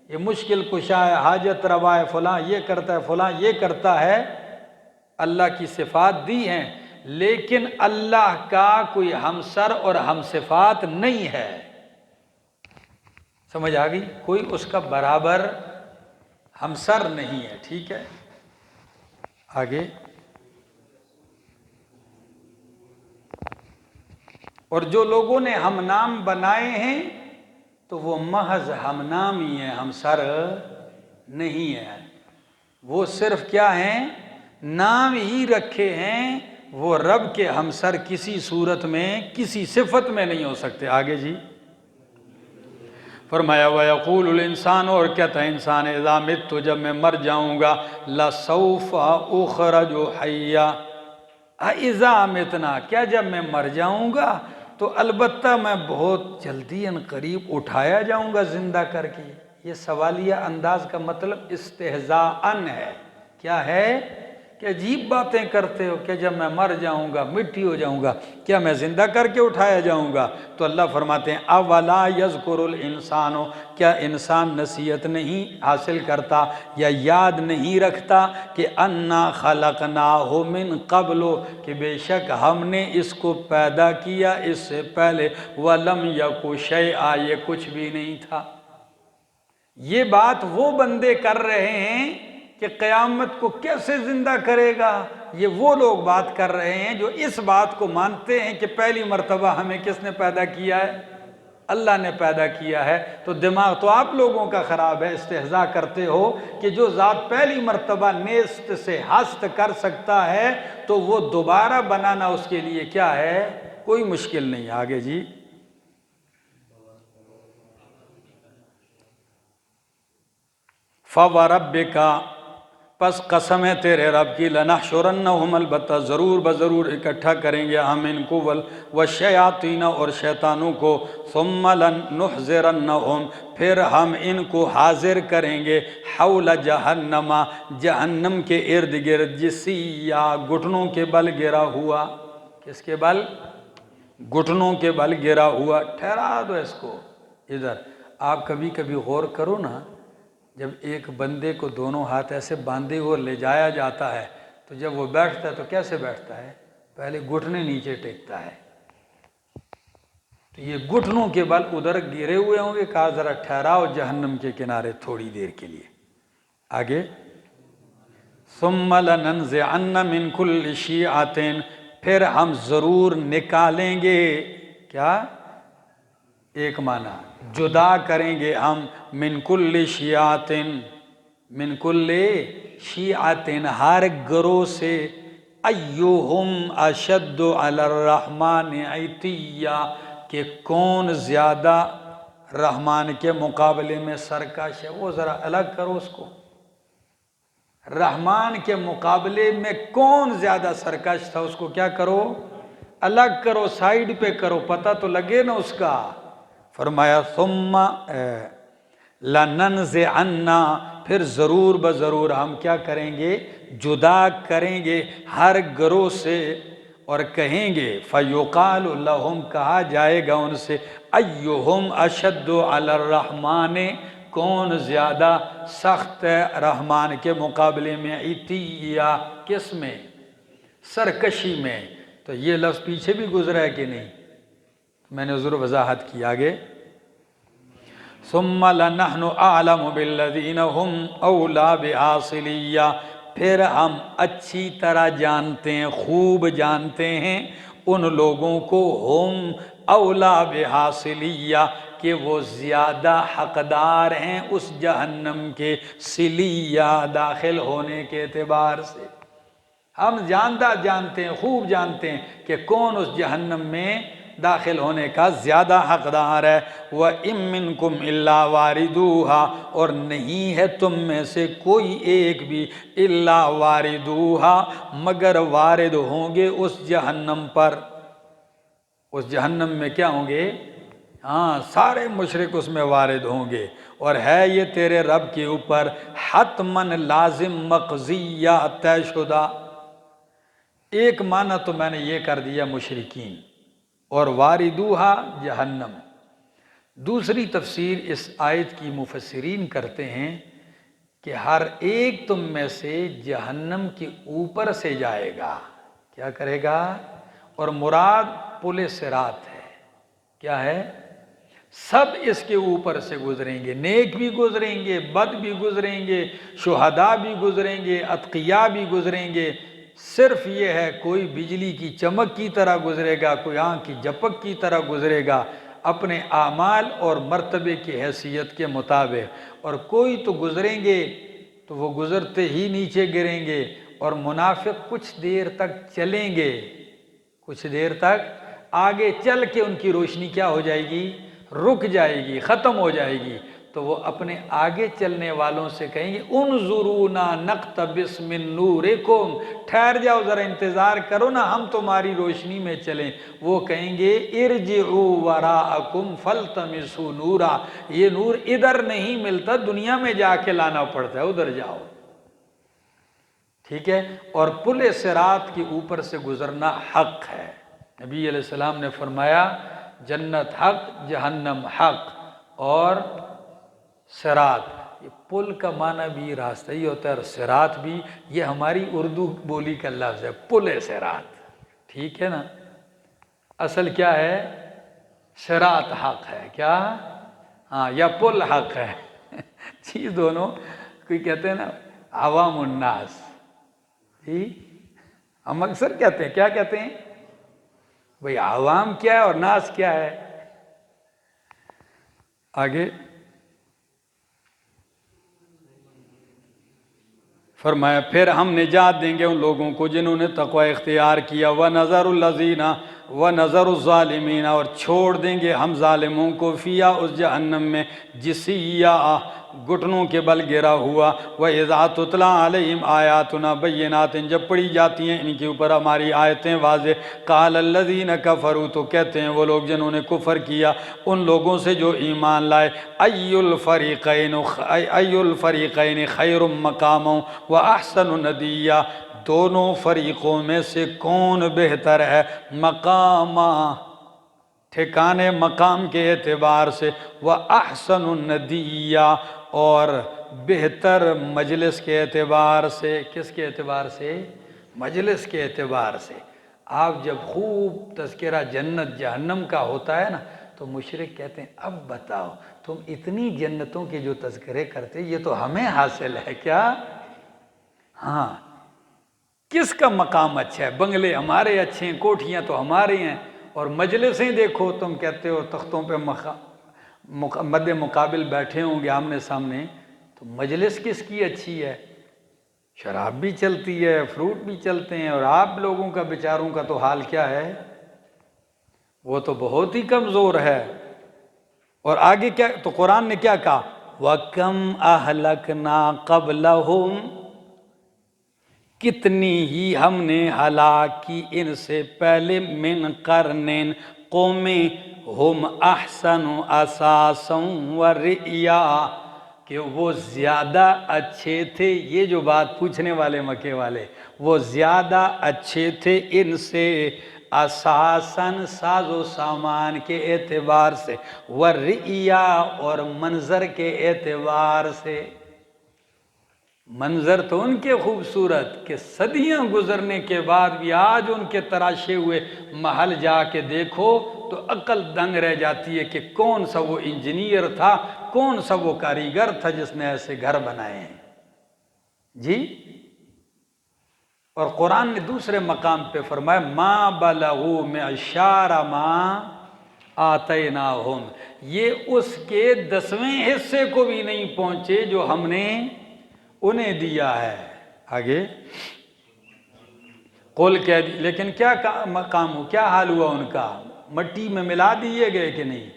یہ مشکل کشا ہے، حاجت روا ہے، فلاں یہ کرتا ہے، فلاں یہ کرتا ہے، اللہ کی صفات دی ہیں، لیکن اللہ کا کوئی ہمسر اور ہم صفات نہیں ہے۔ سمجھ آ گئی؟ کوئی اس کا برابر ہمسر نہیں ہے، ٹھیک ہے؟ آگے اور جو لوگوں نے ہم نام بنائے ہیں تو وہ محض ہم نام ہی ہیں، ہم سر نہیں ہے، وہ صرف کیا ہیں؟ نام ہی رکھے ہیں، وہ رب کے ہم سر کسی صورت میں کسی صفت میں نہیں ہو سکتے۔ آگے جی فرمایا وَيَقُولُ الْإِنسَانُ، اور کہتا ہے انسان، اذا مت، جب میں مر جاؤں گا، لَسَوْفَ أُخْرَجُ حَيًّا، اذا متنا، کیا جب میں مر جاؤں گا تو البتہ میں بہت جلدی ان قریب اٹھایا جاؤں گا زندہ کر کے۔ یہ سوالیہ انداز کا مطلب استہزاءً ہے. کیا ہے کہ عجیب باتیں کرتے ہو کہ جب میں مر جاؤں گا، مٹی ہو جاؤں گا، کیا میں زندہ کر کے اٹھایا جاؤں گا؟ تو اللہ فرماتے ہیں اولا یذکر الانسان، کیا انسان نصیحت نہیں حاصل کرتا یا یاد نہیں رکھتا کہ انا خلقناہ من قبل، کہ بے شک ہم نے اس کو پیدا کیا اس سے پہلے، ولم یک شیئا، یہ کچھ بھی نہیں تھا. یہ بات وہ بندے کر رہے ہیں کہ قیامت کو کیسے زندہ کرے گا، یہ وہ لوگ بات کر رہے ہیں جو اس بات کو مانتے ہیں کہ پہلی مرتبہ ہمیں کس نے پیدا کیا ہے؟ اللہ نے پیدا کیا ہے. تو دماغ تو آپ لوگوں کا خراب ہے، استہزاء کرتے ہو کہ جو ذات پہلی مرتبہ نیست سے ہست کر سکتا ہے تو وہ دوبارہ بنانا اس کے لیے کیا ہے؟ کوئی مشکل نہیں. آگے جی. فَوَرَبِّكَ، پس قسم ہے تیرے رب کی، لَنَحْشُرَنَّهُمْ، البتہ ضرور بضرور اکٹھا کریں گے ہم ان کو، وَالشَّيَاطِينَ، اور شیطانوں کو، ثُمَّ لَنُحْضِرَنَّهُمْ، پھر ہم ان کو حاضر کریں گے، حول جہنم، جہنم کے ارد گرد، جثیا، گھٹنوں کے بل گرا ہوا. کس کے بل؟ گھٹنوں کے بل گرا ہوا. ٹھہرا دو اس کو ادھر. آپ کبھی کبھی غور کرو نا، جب ایک بندے کو دونوں ہاتھ ایسے باندھے اور لے جایا جاتا ہے تو جب وہ بیٹھتا ہے تو کیسے بیٹھتا ہے؟ پہلے گھٹنے نیچے ٹیکتا ہے. تو یہ گھٹنوں کے بل ادھر گرے ہوئے ہوں گے. کہا ذرا ٹھہراؤ جہنم کے کنارے تھوڑی دیر کے لیے. آگے. ثم لننزعن من كل شیعۃ، پھر ہم ضرور نکالیں گے. کیا؟ ایک معنی جدا کریں گے ہم، من کل شیعۃ، من کل شیعۃ، ہر گروہ سے، ایہم اشد علی الرحمن عتیہ، کہ کون زیادہ رحمان کے مقابلے میں سرکش ہے. وہ ذرا الگ کرو اس کو. رحمان کے مقابلے میں کون زیادہ سرکش تھا، اس کو کیا کرو؟ الگ کرو، سائیڈ پہ کرو، پتہ تو لگے نا اس کا. فرمایا ثم لننزعن، پھر ضرور بضرور ہم کیا کریں گے؟ جدا کریں گے ہر گروہ سے، اور کہیں گے فیقال لہم، کہا جائے گا ان سے، ایہم اشد علی الرحمن، کون زیادہ سخت ہے رحمان کے مقابلے میں، عتیہ، کس میں؟ سرکشی میں. تو یہ لفظ پیچھے بھی گزرا ہے کہ نہیں؟ میں نے حضور وضاحت کی. آگے. ثم لنحن اعلم بالذین هم اولا بعاصلیہ، پھر ہم اچھی طرح جانتے ہیں، خوب جانتے ہیں ان لوگوں کو، ہم اولا بحاصلیہ، کہ وہ زیادہ حقدار ہیں اس جہنم کے، سلیہ، داخل ہونے کے اعتبار سے. ہم جانتے ہیں، خوب جانتے ہیں کہ کون اس جہنم میں داخل ہونے کا زیادہ حقدار ہے. وَإِن مِّنكُمْ إِلَّا وَارِدُوهَا، اور نہیں ہے تم میں سے کوئی ایک بھی، إِلَّا وَارِدُوهَا، مگر وارد ہوں گے اس جہنم پر. اس جہنم میں کیا ہوں گے؟ ہاں، سارے مشرک اس میں وارد ہوں گے. اور ہے یہ تیرے رب کے اوپر حتماً لازم، مقضیہ، طے شدہ. ایک معنی تو میں نے یہ کر دیا مشرکین، اور واردوہا جہنم. دوسری تفسیر اس آیت کی مفسرین کرتے ہیں کہ ہر ایک تم میں سے جہنم کے اوپر سے جائے گا. کیا کرے گا؟ اور مراد پل صراط ہے. کیا ہے؟ سب اس کے اوپر سے گزریں گے، نیک بھی گزریں گے، بد بھی گزریں گے، شہداء بھی گزریں گے، اتقیاء بھی گزریں گے. صرف یہ ہے کوئی بجلی کی چمک کی طرح گزرے گا، کوئی آنکھ کی جھپک کی طرح گزرے گا، اپنے اعمال اور مرتبے کی حیثیت کے مطابق. اور کوئی تو گزریں گے تو وہ گزرتے ہی نیچے گریں گے، اور منافق کچھ دیر تک چلیں گے، کچھ دیر تک آگے چل کے ان کی روشنی کیا ہو جائے گی؟ رک جائے گی، ختم ہو جائے گی. تو وہ اپنے آگے چلنے والوں سے کہیں گے انظرونا نقتبس من نورکم، ٹھہر جاؤ ذرا انتظار کرو نا، ہم تمہاری روشنی میں چلیں۔ وہ کہیں گے ارجعوا وراءکم فالتمسوا نورا، یہ نور ادھر نہیں ملتا، دنیا میں جا کے لانا پڑتا ہے، ادھر جاؤ۔ ٹھیک ہے، اور پل صراط کے اوپر سے گزرنا حق ہے۔ نبی علیہ السلام نے فرمایا جنت حق، جہنم حق، اور صراط، یہ پل کا معنی بھی راستہ ہی ہوتا ہے، اور صراط بھی، یہ ہماری اردو بولی کا لفظ ہے، پل صراط۔ ٹھیک ہے نا، اصل کیا ہے؟ صراط حق ہے، کیا؟ ہاں، یا پل حق ہے چیز دونوں، کوئی کہتے ہیں نا عوام الناس، جی ہم اکثر کہتے ہیں، کیا کہتے ہیں بھئی؟ عوام کیا ہے اور ناس کیا ہے؟ آگے فرمایا پھر ہم نجات دیں گے ان لوگوں کو جنہوں نے تقوی اختیار کیا، وَنَذَرُ الَّذِينَ وَنَذَرُ الظَّالِمِينَ، اور چھوڑ دیں گے ہم ظالموں کو فیا اس جہنم میں جسیہ، گھٹنوں کے بل گرا ہوا۔ وَإِذَا تُتْلَى عَلَيْهِمْ آيَاتُنَا بَيِّنَاتٍ، جب پڑھی جاتی ہیں ان کے اوپر ہماری آیتیں واضح، قَالَ الَّذِينَ كَفَرُوا، تو کہتے ہیں وہ لوگ جنہوں نے کفر کیا ان لوگوں سے جو ایمان لائے، أَيُّ الْفَرِيقَيْنِ خَيْرٌ مَقَامًا وَأَحْسَنُ نَدِيًّا، دونوں فریقوں میں سے کون بہتر ہے مقامہ، ٹھکانے مقام کے اعتبار سے، وَأَحْسَنُ نَدِيًّا، اور بہتر مجلس کے اعتبار سے۔ کس کے اعتبار سے؟ مجلس کے اعتبار سے۔ آپ جب خوب تذکرہ جنت جہنم کا ہوتا ہے نا تو مشرک کہتے ہیں اب بتاؤ تم اتنی جنتوں کے جو تذکرے کرتے یہ تو ہمیں حاصل ہے کیا؟ ہاں، کس کا مقام اچھا ہے؟ بنگلے ہمارے اچھے ہیں، کوٹھیاں تو ہماری ہیں، اور مجلسیں دیکھو تم کہتے ہو تختوں پہ مد مقابل بیٹھے ہوں گے آمنے سامنے، تو مجلس کس کی اچھی ہے؟ شراب بھی چلتی ہے، فروٹ بھی چلتے ہیں، اور آپ لوگوں کا بیچاروں کا تو حال کیا ہے؟ وہ تو بہت ہی کمزور ہے۔ اور آگے کیا؟ تو قرآن نے کیا کہا؟ وَكَمْ أَهْلَكْنَا قَبْلَهُمْ، کتنی ہی ہم نے ہلاک کی ان سے پہلے، من قرنین، قومیں، ہم احسن اساسا ورئیا، کہ وہ زیادہ اچھے تھے، یہ جو بات پوچھنے والے مکے والے، وہ زیادہ اچھے تھے ان سے، اساساً ساز و سامان کے اعتبار سے، ورئیا، اور منظر کے اعتبار سے۔ منظر تو ان کے خوبصورت کہ صدیاں گزرنے کے بعد بھی آج ان کے تراشے ہوئے محل جا کے دیکھو تو عقل دنگ رہ جاتی ہے کہ کون سا وہ انجینئر تھا، کون سا وہ کاریگر تھا جس نے ایسے گھر بنائے ہیں جی۔ اور قرآن نے دوسرے مقام پہ فرمایا ما بلغوا معشار ما آتیناہم، یہ اس کے 10ویں حصے کو بھی نہیں پہنچے جو ہم نے انہیں دیا ہے۔ آگے قل کہہ دی، لیکن کیا مقام ہو، کیا حال ہوا ان کا؟ مٹی میں ملا دیے گئے کہ نہیں؟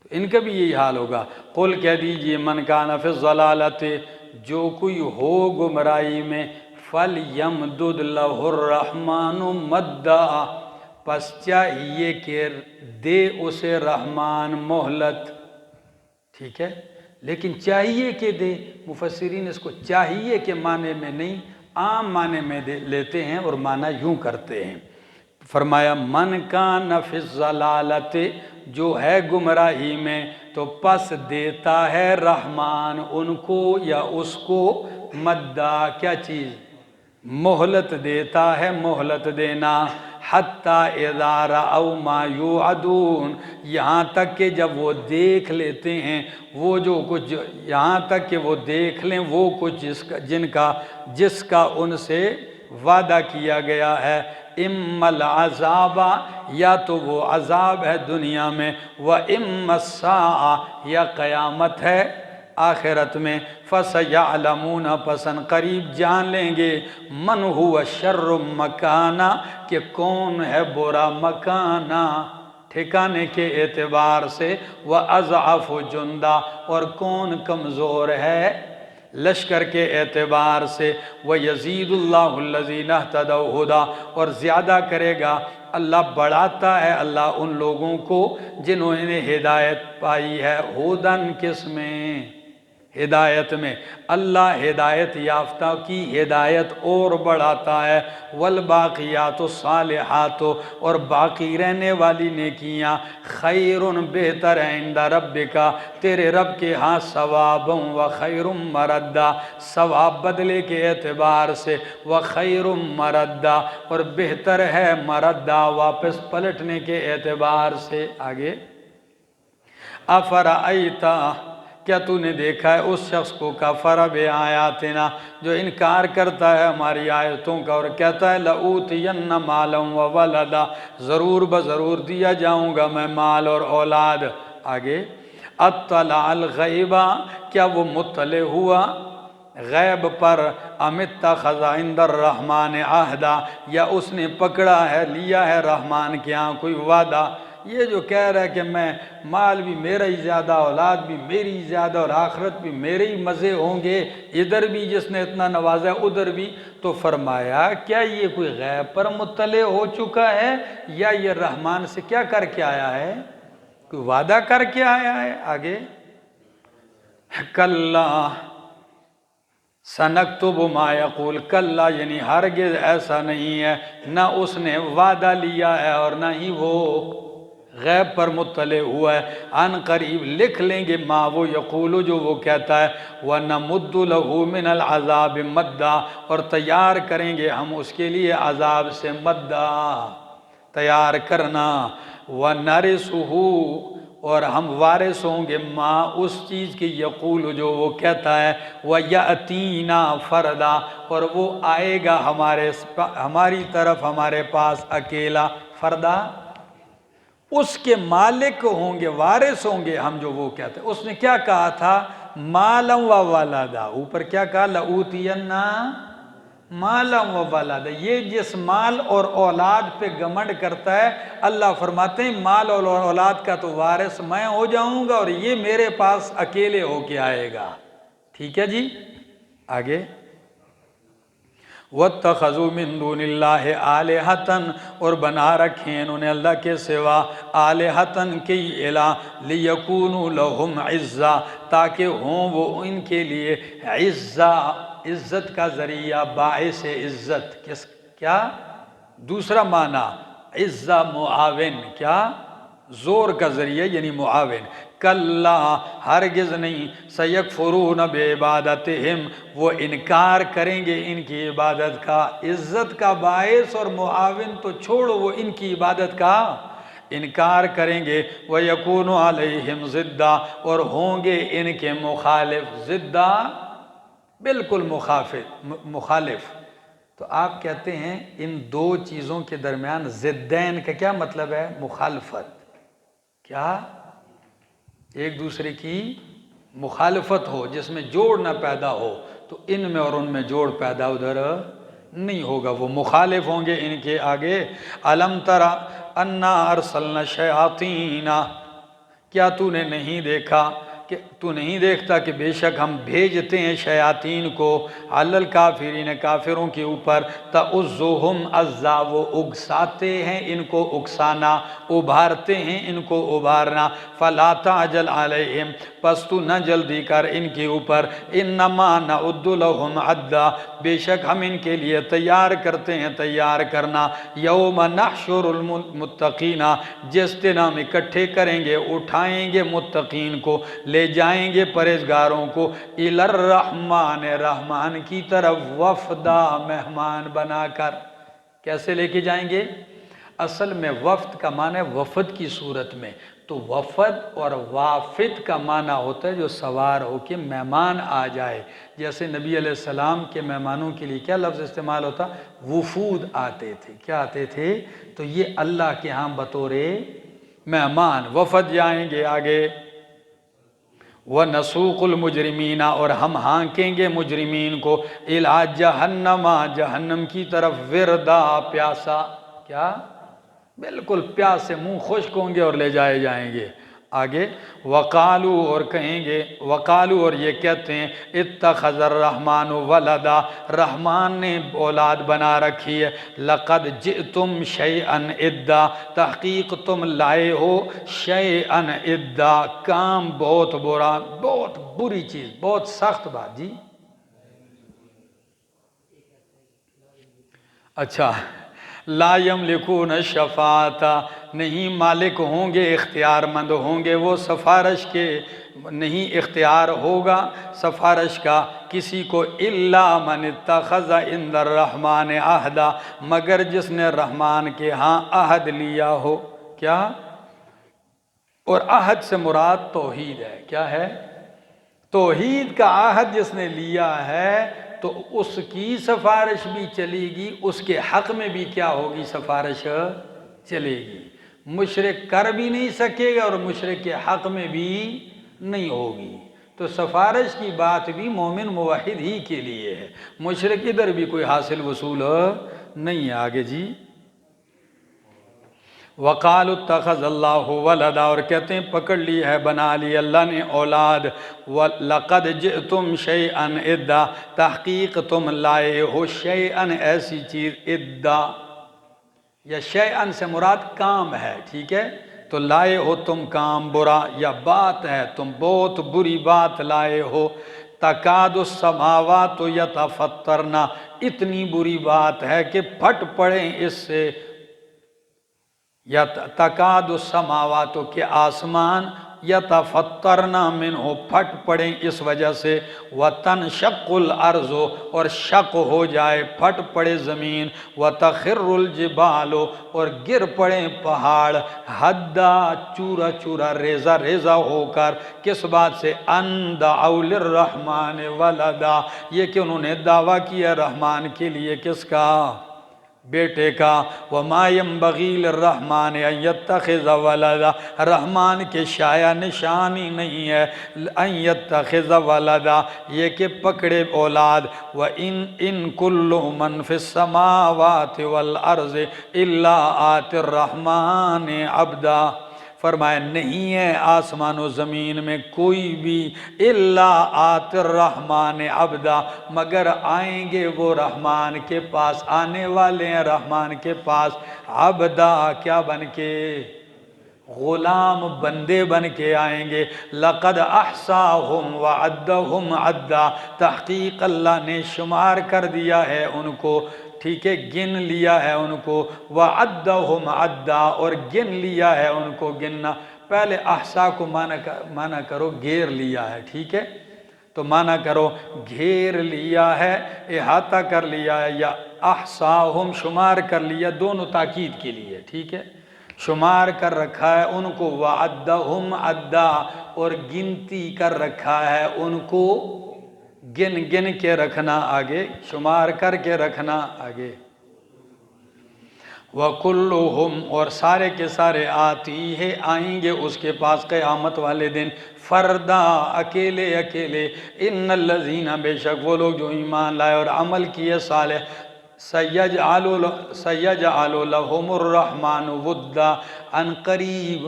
تو ان کا بھی یہی حال ہوگا۔ قل کہہ دیجئے من کان فی الضلالۃ، جو کوئی ہو گمراہی میں، فَلْيَمْدُدْ لَهُ الرَّحْمَنُ مَدًّا، پس چاہیے کہ دے اسے رحمان مہلت۔ ٹھیک ہے، لیکن چاہیے کہ دے، مفسرین اس کو چاہیے کے معنی میں نہیں عام معنی میں لیتے ہیں اور معنی یوں کرتے ہیں۔ فرمایا من کان فی الضلالۃ، جو ہے گمراہی میں تو پس دیتا ہے رحمان ان کو یا اس کو، مدّا، کیا چیز؟ مہلت دیتا ہے، مہلت دینا، حتی اذا رأوا ما یوعدون، یہاں تک کہ جب وہ دیکھ لیتے ہیں وہ جو کچھ، یہاں تک کہ وہ دیکھ لیں وہ کچھ جس کا ان سے وعدہ کیا گیا ہے، اما العذاب، یا تو وہ عذاب ہے دنیا میں، وَإِمَّا السَّاعَةِ، یا قیامت ہے آخرت میں، فَسَيَعْلَمُونَ، پسن قریب جان لیں گے، من هو شر مکانا، کہ کون ہے برا مکانا۔ ٹھکانے کے اعتبار سے، وَأَضْعَفُ جُنْدًا اور کون کمزور ہے لشکر کے اعتبار سے، وَيَزِيدُ اللَّهُ الَّذِينَ اهْتَدَوْا هُدًى اور زیادہ کرے گا اللہ، بڑھاتا ہے اللہ ان لوگوں کو جنہوں نے ہدایت پائی ہے، ہدن کس میں؟ ہدایت میں۔ اللہ ہدایت یافتہ کی ہدایت اور بڑھاتا ہے، والباقیات الصالحات اور باقی رہنے والی نیکیاں، خیر بہتر ہے عند ربک تیرے رب کے ہاں، ثوابا و خیر مردا ثواب بدلے کے اعتبار سے، و خیر مردا اور بہتر ہے مردا واپس پلٹنے کے اعتبار سے۔ آگے افرأیتا کیا تو نے دیکھا ہے اس شخص کو کفر بآیاتنا جو انکار کرتا ہے ہماری آیتوں کا اور کہتا ہے لأوتین مالا وولدا ضرور بضرور دیا جاؤں گا میں مال اور اولاد۔ آگے اطلع الغیبہ کیا وہ مطلع ہوا غیب پر، ام اتخذ عند الرحمن عہدا یا اس نے پکڑا ہے لیا ہے رحمان کے ہاں کوئی وعدہ۔ یہ جو کہہ رہا ہے کہ میں مال بھی میرا ہی زیادہ، اولاد بھی میری ہی زیادہ اور آخرت بھی میرے ہی مزے ہوں گے، ادھر بھی جس نے اتنا نوازا ہے ادھر بھی، تو فرمایا کیا یہ کوئی غیب پر مطلع ہو چکا ہے یا یہ رحمان سے کیا کر کے آیا ہے؟ کوئی وعدہ کر کے آیا ہے۔ آگے کلا سنکتب ما یقول، کلا یعنی ہرگز ایسا نہیں ہے، نہ اس نے وعدہ لیا ہے اور نہ ہی وہ غیب پر مطلع ہوا ہے، عن قریب لکھ لیں گے ما وہ یقول جو وہ کہتا ہے، وَنَمُدُّ لَهُ مِنَ الْعَذَابِ مَدًّا اور تیار کریں گے ہم اس کے لیے عذاب سے مدّا تیار کرنا، وَنَرِثُهُ اور ہم وارث ہوں گے ما اس چیز کی یقول جو وہ کہتا ہے، وَيَأْتِينَا فَرْدًا اور وہ آئے گا ہماری طرف ہمارے پاس اکیلا، فردا اس کے مالک ہوں گے، وارث ہوں گے ہم جو وہ کہتے ہیں۔ اس نے کیا کہا تھا؟ مالا و ولدا، اوپر کیا کہا؟ لَأُوتِيَنَّا مالا و ولدا۔ یہ جس مال اور اولاد پہ گھمنڈ کرتا ہے، اللہ فرماتے ہیں مال اور اولاد کا تو وارث میں ہو جاؤں گا اور یہ میرے پاس اکیلے ہو کے آئے گا۔ ٹھیک ہے جی، آگے وَاتَّخَذُوا مِن دُونِ اللَّهِ آلِهَةً اور بنا رکھیں انہوں نے اللہ کے سوا آلِهَةً کی الہ لِيَكُونُوا لَهُمْ عِزًّا تاکہ ہوں وہ ان کے لیے عزت کا ذریعہ، باعث عزت۔ کیا دوسرا معنی عزہ معاون، کیا زور کا ذریعہ یعنی معاون۔ کلا ہرگز نہیں، سیکفرون بعبادتہم وہ انکار کریں گے ان کی عبادت کا، عزت کا باعث اور معاون تو چھوڑو، وہ ان کی عبادت کا انکار کریں گے، وَيَكُونُ عَلَيْهِمْ ضِدًّا اور ہوں گے ان کے مخالف، ضدًا بالکل مخالف۔ تو آپ کہتے ہیں ان دو چیزوں کے درمیان ضدین کا کیا مطلب ہے؟ مخالفت۔ کیا؟ ایک دوسرے کی مخالفت ہو جس میں جوڑ نہ پیدا ہو، تو ان میں اور ان میں جوڑ پیدا ادھر نہیں ہوگا، وہ مخالف ہوں گے ان کے آگے۔ الم تری انا ارسلنا الشیاطین کیا تو نے نہیں دیکھا کہ تو نہیں دیکھتا کہ بے شک ہم بھیجتے ہیں شیاطین کو علی الکافرین کافروں کے اوپر، تؤزہم عزا وہ اگساتے ہیں ان کو اگسانا، ابھارتے ہیں ان کو ابھارنا، فلا تعجل علیہم پس تو نہ جلدی کر ان کے اوپر، انما نعد لہم عدا بے شک ہم ان کے لیے تیار کرتے ہیں تیار کرنا، یوم نحشر المتقین جس دن ہم اکٹھے کریں گے اٹھائیں گے متقین کو، لے جائیں گے پرہیزگاروں کو، الی الرحمن رحمان کی طرف وفدا مہمان بنا کر۔ کیسے لے کے جائیں گے؟ اصل میں وفد کا معنی ہے وفد کی صورت میں، تو وفد اور وافد کا معنی ہوتا ہے جو سوار ہو کے مہمان آ جائے، جیسے نبی علیہ السلام کے مہمانوں کے لیے کیا لفظ استعمال ہوتا؟ وفود آتے تھے۔ کیا آتے تھے؟ تو یہ اللہ کے ہاں بطور مہمان وفد جائیں گے آگے۔ وَنَسُوقُ الْمُجْرِمِينَ اور ہم ہانکیں گے مجرمین کو، إِلَىٰ جَهَنَّمَ جہنم کی طرف، وِرْدًا پیاسا۔ کیا؟ بالکل پیاس سے منہ خشک ہوں گے اور لے جائے جائیں گے۔ آگے وقالو اور کہیں گے، وقالو اور یہ کہتے ہیں اتخذ الرحمن ولدا، رحمان نے اولاد بنا رکھی ہے، لقد جئتم شیئا ادا، تحقیق تم لائے ہو شیئا ادا، کام بہت برا، بہت بری چیز، بہت سخت بات۔ جی اچھا، لا یملکون الشفاعۃ، نہیں مالک ہوں گے، اختیار مند ہوں گے وہ سفارش کے، نہیں اختیار ہوگا سفارش کا کسی کو، الا من اتخذ عند الرحمن عہدا، مگر جس نے رحمان کے ہاں عہد لیا ہو۔ کیا؟ اور عہد سے مراد توحید ہے۔ کیا ہے؟ توحید کا عہد جس نے لیا ہے تو اس کی سفارش بھی چلے گی، اس کے حق میں بھی کیا ہوگی؟ سفارش چلے گی۔ مشرک کر بھی نہیں سکے گا اور مشرک کے حق میں بھی نہیں ہوگی۔ تو سفارش کی بات بھی مومن موحد ہی کے لیے ہے، مشرک ادھر بھی کوئی حاصل وصول نہیں ہے۔ آگے جی وقالوا اتخذ اللہ ولدا، اور کہتے ہیں پکڑ لی ہے، بنا لی اللہ نے اولاد، لقد جئتم شیئا ادا، تحقیق تم لائے ہو شیئا ایسی چیز، ادا یا شیئا سے مراد کام ہے، ٹھیک ہے، تو لائے ہو تم کام برا، یا بات ہے تم بہت بری بات لائے ہو، تکاد السماوات یتفطرن، اتنی بری بات ہے کہ پھٹ پڑیں اس سے، یا تکاد السماوات کے آسمان، یتفطرن منہ پھٹ پڑیں اس وجہ سے، وتنشق الارض اور شق ہو جائے پھٹ پڑے زمین، وتخر الجبال اور گر پڑیں پہاڑ، حدا چورا چورا ریزہ ریزہ ہو کر، کس بات سے؟ ان دعوا للرحمن ولدا، یہ کہ انہوں نے دعویٰ کیا رحمان کے لیے کس کا؟ بیٹے کا، وما ينبغي للرحمن ان يتخذ ولدا، رحمان کے شایع نشانی نہیں ہے ان يتخذ ولدا، یہ کہ پکڑے اولاد، وَإِن كُلُّ مَنْ فِي السَّمَاوَاتِ وَالْأَرْضِ إِلَّا آتِ الرَّحْمَنِ عَبْدًا، فرمایا نہیں ہے آسمان و زمین میں کوئی بھی، الا آت الرحمن عبدا، مگر آئیں گے وہ رحمان کے پاس، آنے والے ہیں رحمان کے پاس، عبدا کیا بن کے؟ غلام بندے بن کے آئیں گے، لقد احصاہم وعدہم عدا، تحقیق اللہ نے شمار کر دیا ہے ان کو، ٹھیک ہے، گن لیا ہے ان کو، وعدہم عدا، اور گن لیا ہے ان کو گننا۔ پہلے احصا کو معنی کرو گھیر لیا ہے، ٹھیک ہے، تو معنی کرو گھیر لیا ہے، احاطہ کر لیا ہے، یا احصاہم شمار کر لیا، دونوں تاکید کے لیے، ٹھیک ہے، شمار کر رکھا ہے ان کو، وعدہم عدا، اور گنتی کر رکھا ہے ان کو، گن گن کے رکھنا، آگے شمار کر کے رکھنا، آگے وَكُلُّهُمْ، اور سارے کے سارے آتی ہے آئیں گے اس کے پاس قیامت والے دن، فردا اکیلے اکیلے، ان الذین، بے شک وہ لوگ جو ایمان لائے اور عمل کیے صالح، سَيَجْعَلُ لَهُمُ الرَّحْمَنُ وُدًّا، ان قریب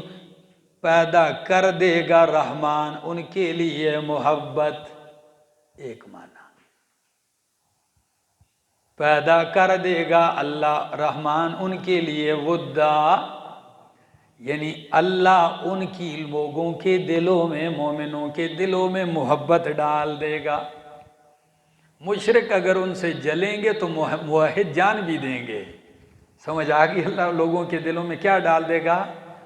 پیدا کر دے گا رحمان ان کے لیے محبت، ایک معنی پیدا کر دے گا اللہ رحمان ان کے لیے، ودا یعنی اللہ ان کی لوگوں کے دلوں میں، مومنوں کے دلوں میں محبت ڈال دے گا۔ مشرک اگر ان سے جلیں گے تو موحد جان بھی دیں گے، سمجھ آگئی؟ اللہ لوگوں کے دلوں میں کیا ڈال دے گا؟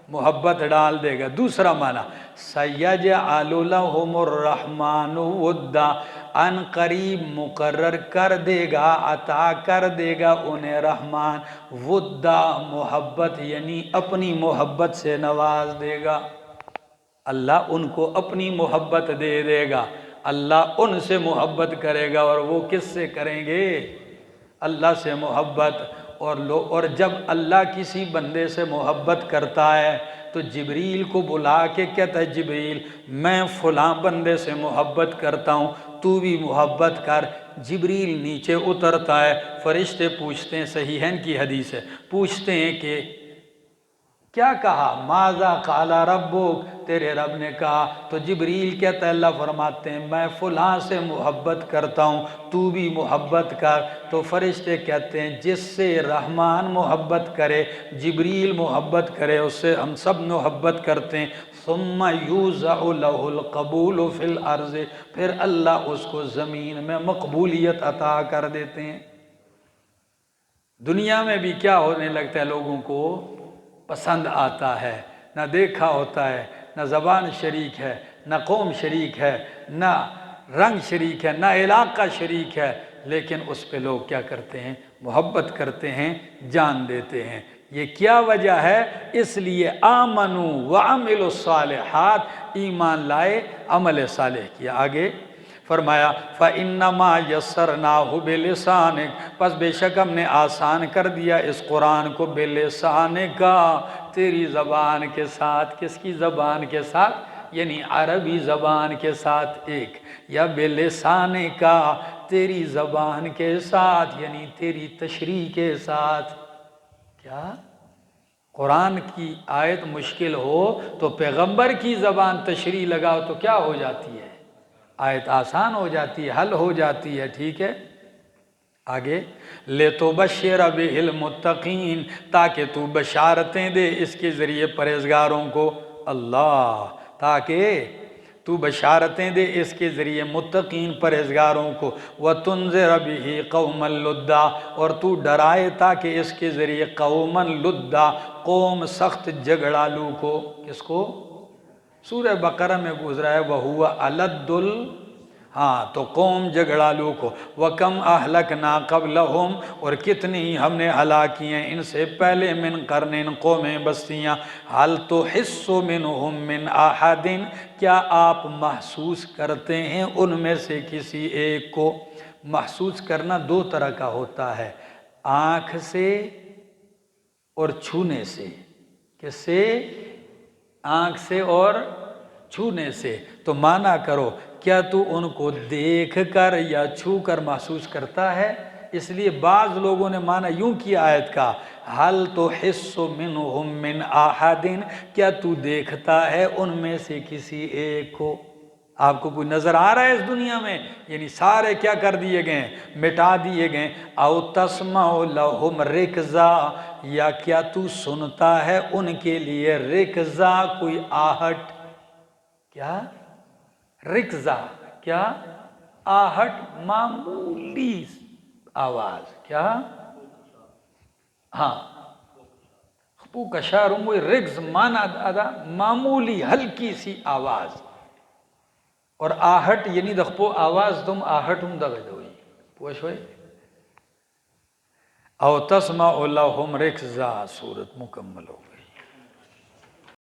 محبت ڈال دے گا۔ دوسرا معنی سَيَجْعَلُ لَهُمُ الرَّحْمَنُ وُدًّا، ان قریب مقرر کر دے گا، عطا کر دے گا انہیں رحمان، وُدًّا محبت، یعنی اپنی محبت سے نواز دے گا، اللہ ان کو اپنی محبت دے دے گا، اللہ ان سے محبت کرے گا، اور وہ کس سے کریں گے؟ اللہ سے محبت۔ اور جب اللہ کسی بندے سے محبت کرتا ہے تو جبریل کو بلا کے کہتا ہے جبریل میں فلاں بندے سے محبت کرتا ہوں، تو بھی محبت کر۔ جبریل نیچے اترتا ہے، فرشتے پوچھتے ہیں، صحیحین کی حدیث ہے، پوچھتے ہیں کہ کیا کہا؟ ماذا قال ربک، تیرے رب نے کہا۔ تو جبریل کہتا ہے، اللہ فرماتے ہیں میں فلاں سے محبت کرتا ہوں، تو بھی محبت کر۔ تو فرشتے کہتے ہیں جس سے رحمان محبت کرے، جبریل محبت کرے، اس سے ہم سب محبت کرتے ہیں۔ ثم یوزع لہ القبول فی الارض، پھر اللہ اس کو زمین میں مقبولیت عطا کر دیتے ہیں۔ دنیا میں بھی کیا ہونے لگتا ہے، لوگوں کو پسند آتا ہے، نہ دیکھا ہوتا ہے، نہ زبان شریک ہے، نہ قوم شریک ہے، نہ رنگ شریک ہے، نہ علاقہ شریک ہے، لیکن اس پہ لوگ کیا کرتے ہیں؟ محبت کرتے ہیں، جان دیتے ہیں۔ یہ کیا وجہ ہے؟ اس لیے آمنوا وعملوا الصالحات، ایمان لائے، عمل صالح کیا۔ آگے فرمایا فَإِنَّمَا يَسَّرْنَاهُ بِلِسَانِكَ، پس بے شک ہم نے آسان کر دیا اس قرآن کو، بِلِسَانِكَ، تیری زبان کے ساتھ۔ کس کی زبان کے ساتھ؟ یعنی عربی زبان کے ساتھ ایک، یا بِلِسَانِكَ، تیری زبان کے ساتھ، یعنی تیری تشریح کے ساتھ۔ کیا؟ قرآن کی آیت مشکل ہو تو پیغمبر کی زبان تشریح لگاؤ تو کیا ہو جاتی ہے؟ آیت آسان ہو جاتی ہے، حل ہو جاتی ہے۔ ٹھیک ہے، آگے لِتُبَشِّرَ بِهِ الْمُتَّقِينَ، تاکہ تو بشارتیں دے اس کے ذریعے پرہیزگاروں کو۔ اللہ، تاکہ تو بشارتیں دے اس کے ذریعے متقین پرہیزگاروں کو۔ وَتُنذِرَ بِهِ قَوْمًا لُدًّا، اور تو ڈرائے تاکہ اس کے ذریعے قومًا لُدًّا، قوم سخت جھگڑالو کو۔ کس کو؟ سورہ بقرہ میں گزرا ہے وَهُوَ أَلَدُّ ہاں، تو قوم جھگڑالو کو۔ وَكَمْ أَهْلَكْنَا قَبْلَهُمْ، اور کتنی ہم نے ہلاک کیے ہیں ان سے پہلے، من قرن، قومیں، بستیاں۔ هَلْ تُحِسُّ مِنْهُمْ مِنْ أَحَدٍ، کیا آپ محسوس کرتے ہیں ان میں سے کسی ایک کو؟ محسوس کرنا دو طرح کا ہوتا ہے، آنکھ سے اور چھونے سے۔ کس سے؟ آنکھ سے اور چھونے سے۔ تو معنی کرو، کیا تو ان کو دیکھ کر یا چھو کر محسوس کرتا ہے؟ اس لیے بعض لوگوں نے معنی یوں کیا آیت کا، حل تحس منہم من احد، کیا تو دیکھتا ہے ان میں سے کسی ایک کو؟ آپ کو کوئی نظر آ رہا ہے اس دنیا میں؟ یعنی سارے کیا کر دیے گئے؟ مٹا دیے گئے۔ او تسمع لہم رکزا، یا کیا تو سنتا ہے ان کے لیے رکزا، کوئی آہٹ؟ کیا؟ رکزا کیا؟ آہٹ، معمولی آواز۔ کیا؟ ہاں، خپو کشارم وی رکز مانا ادا معمولی ہلکی سی آواز، اور آہٹ یعنی دخپو آواز تم آہٹ ہم دغه دوئی پوشوئی۔ او تسمع لهم رکزا، صورت مکمل ہو گئی۔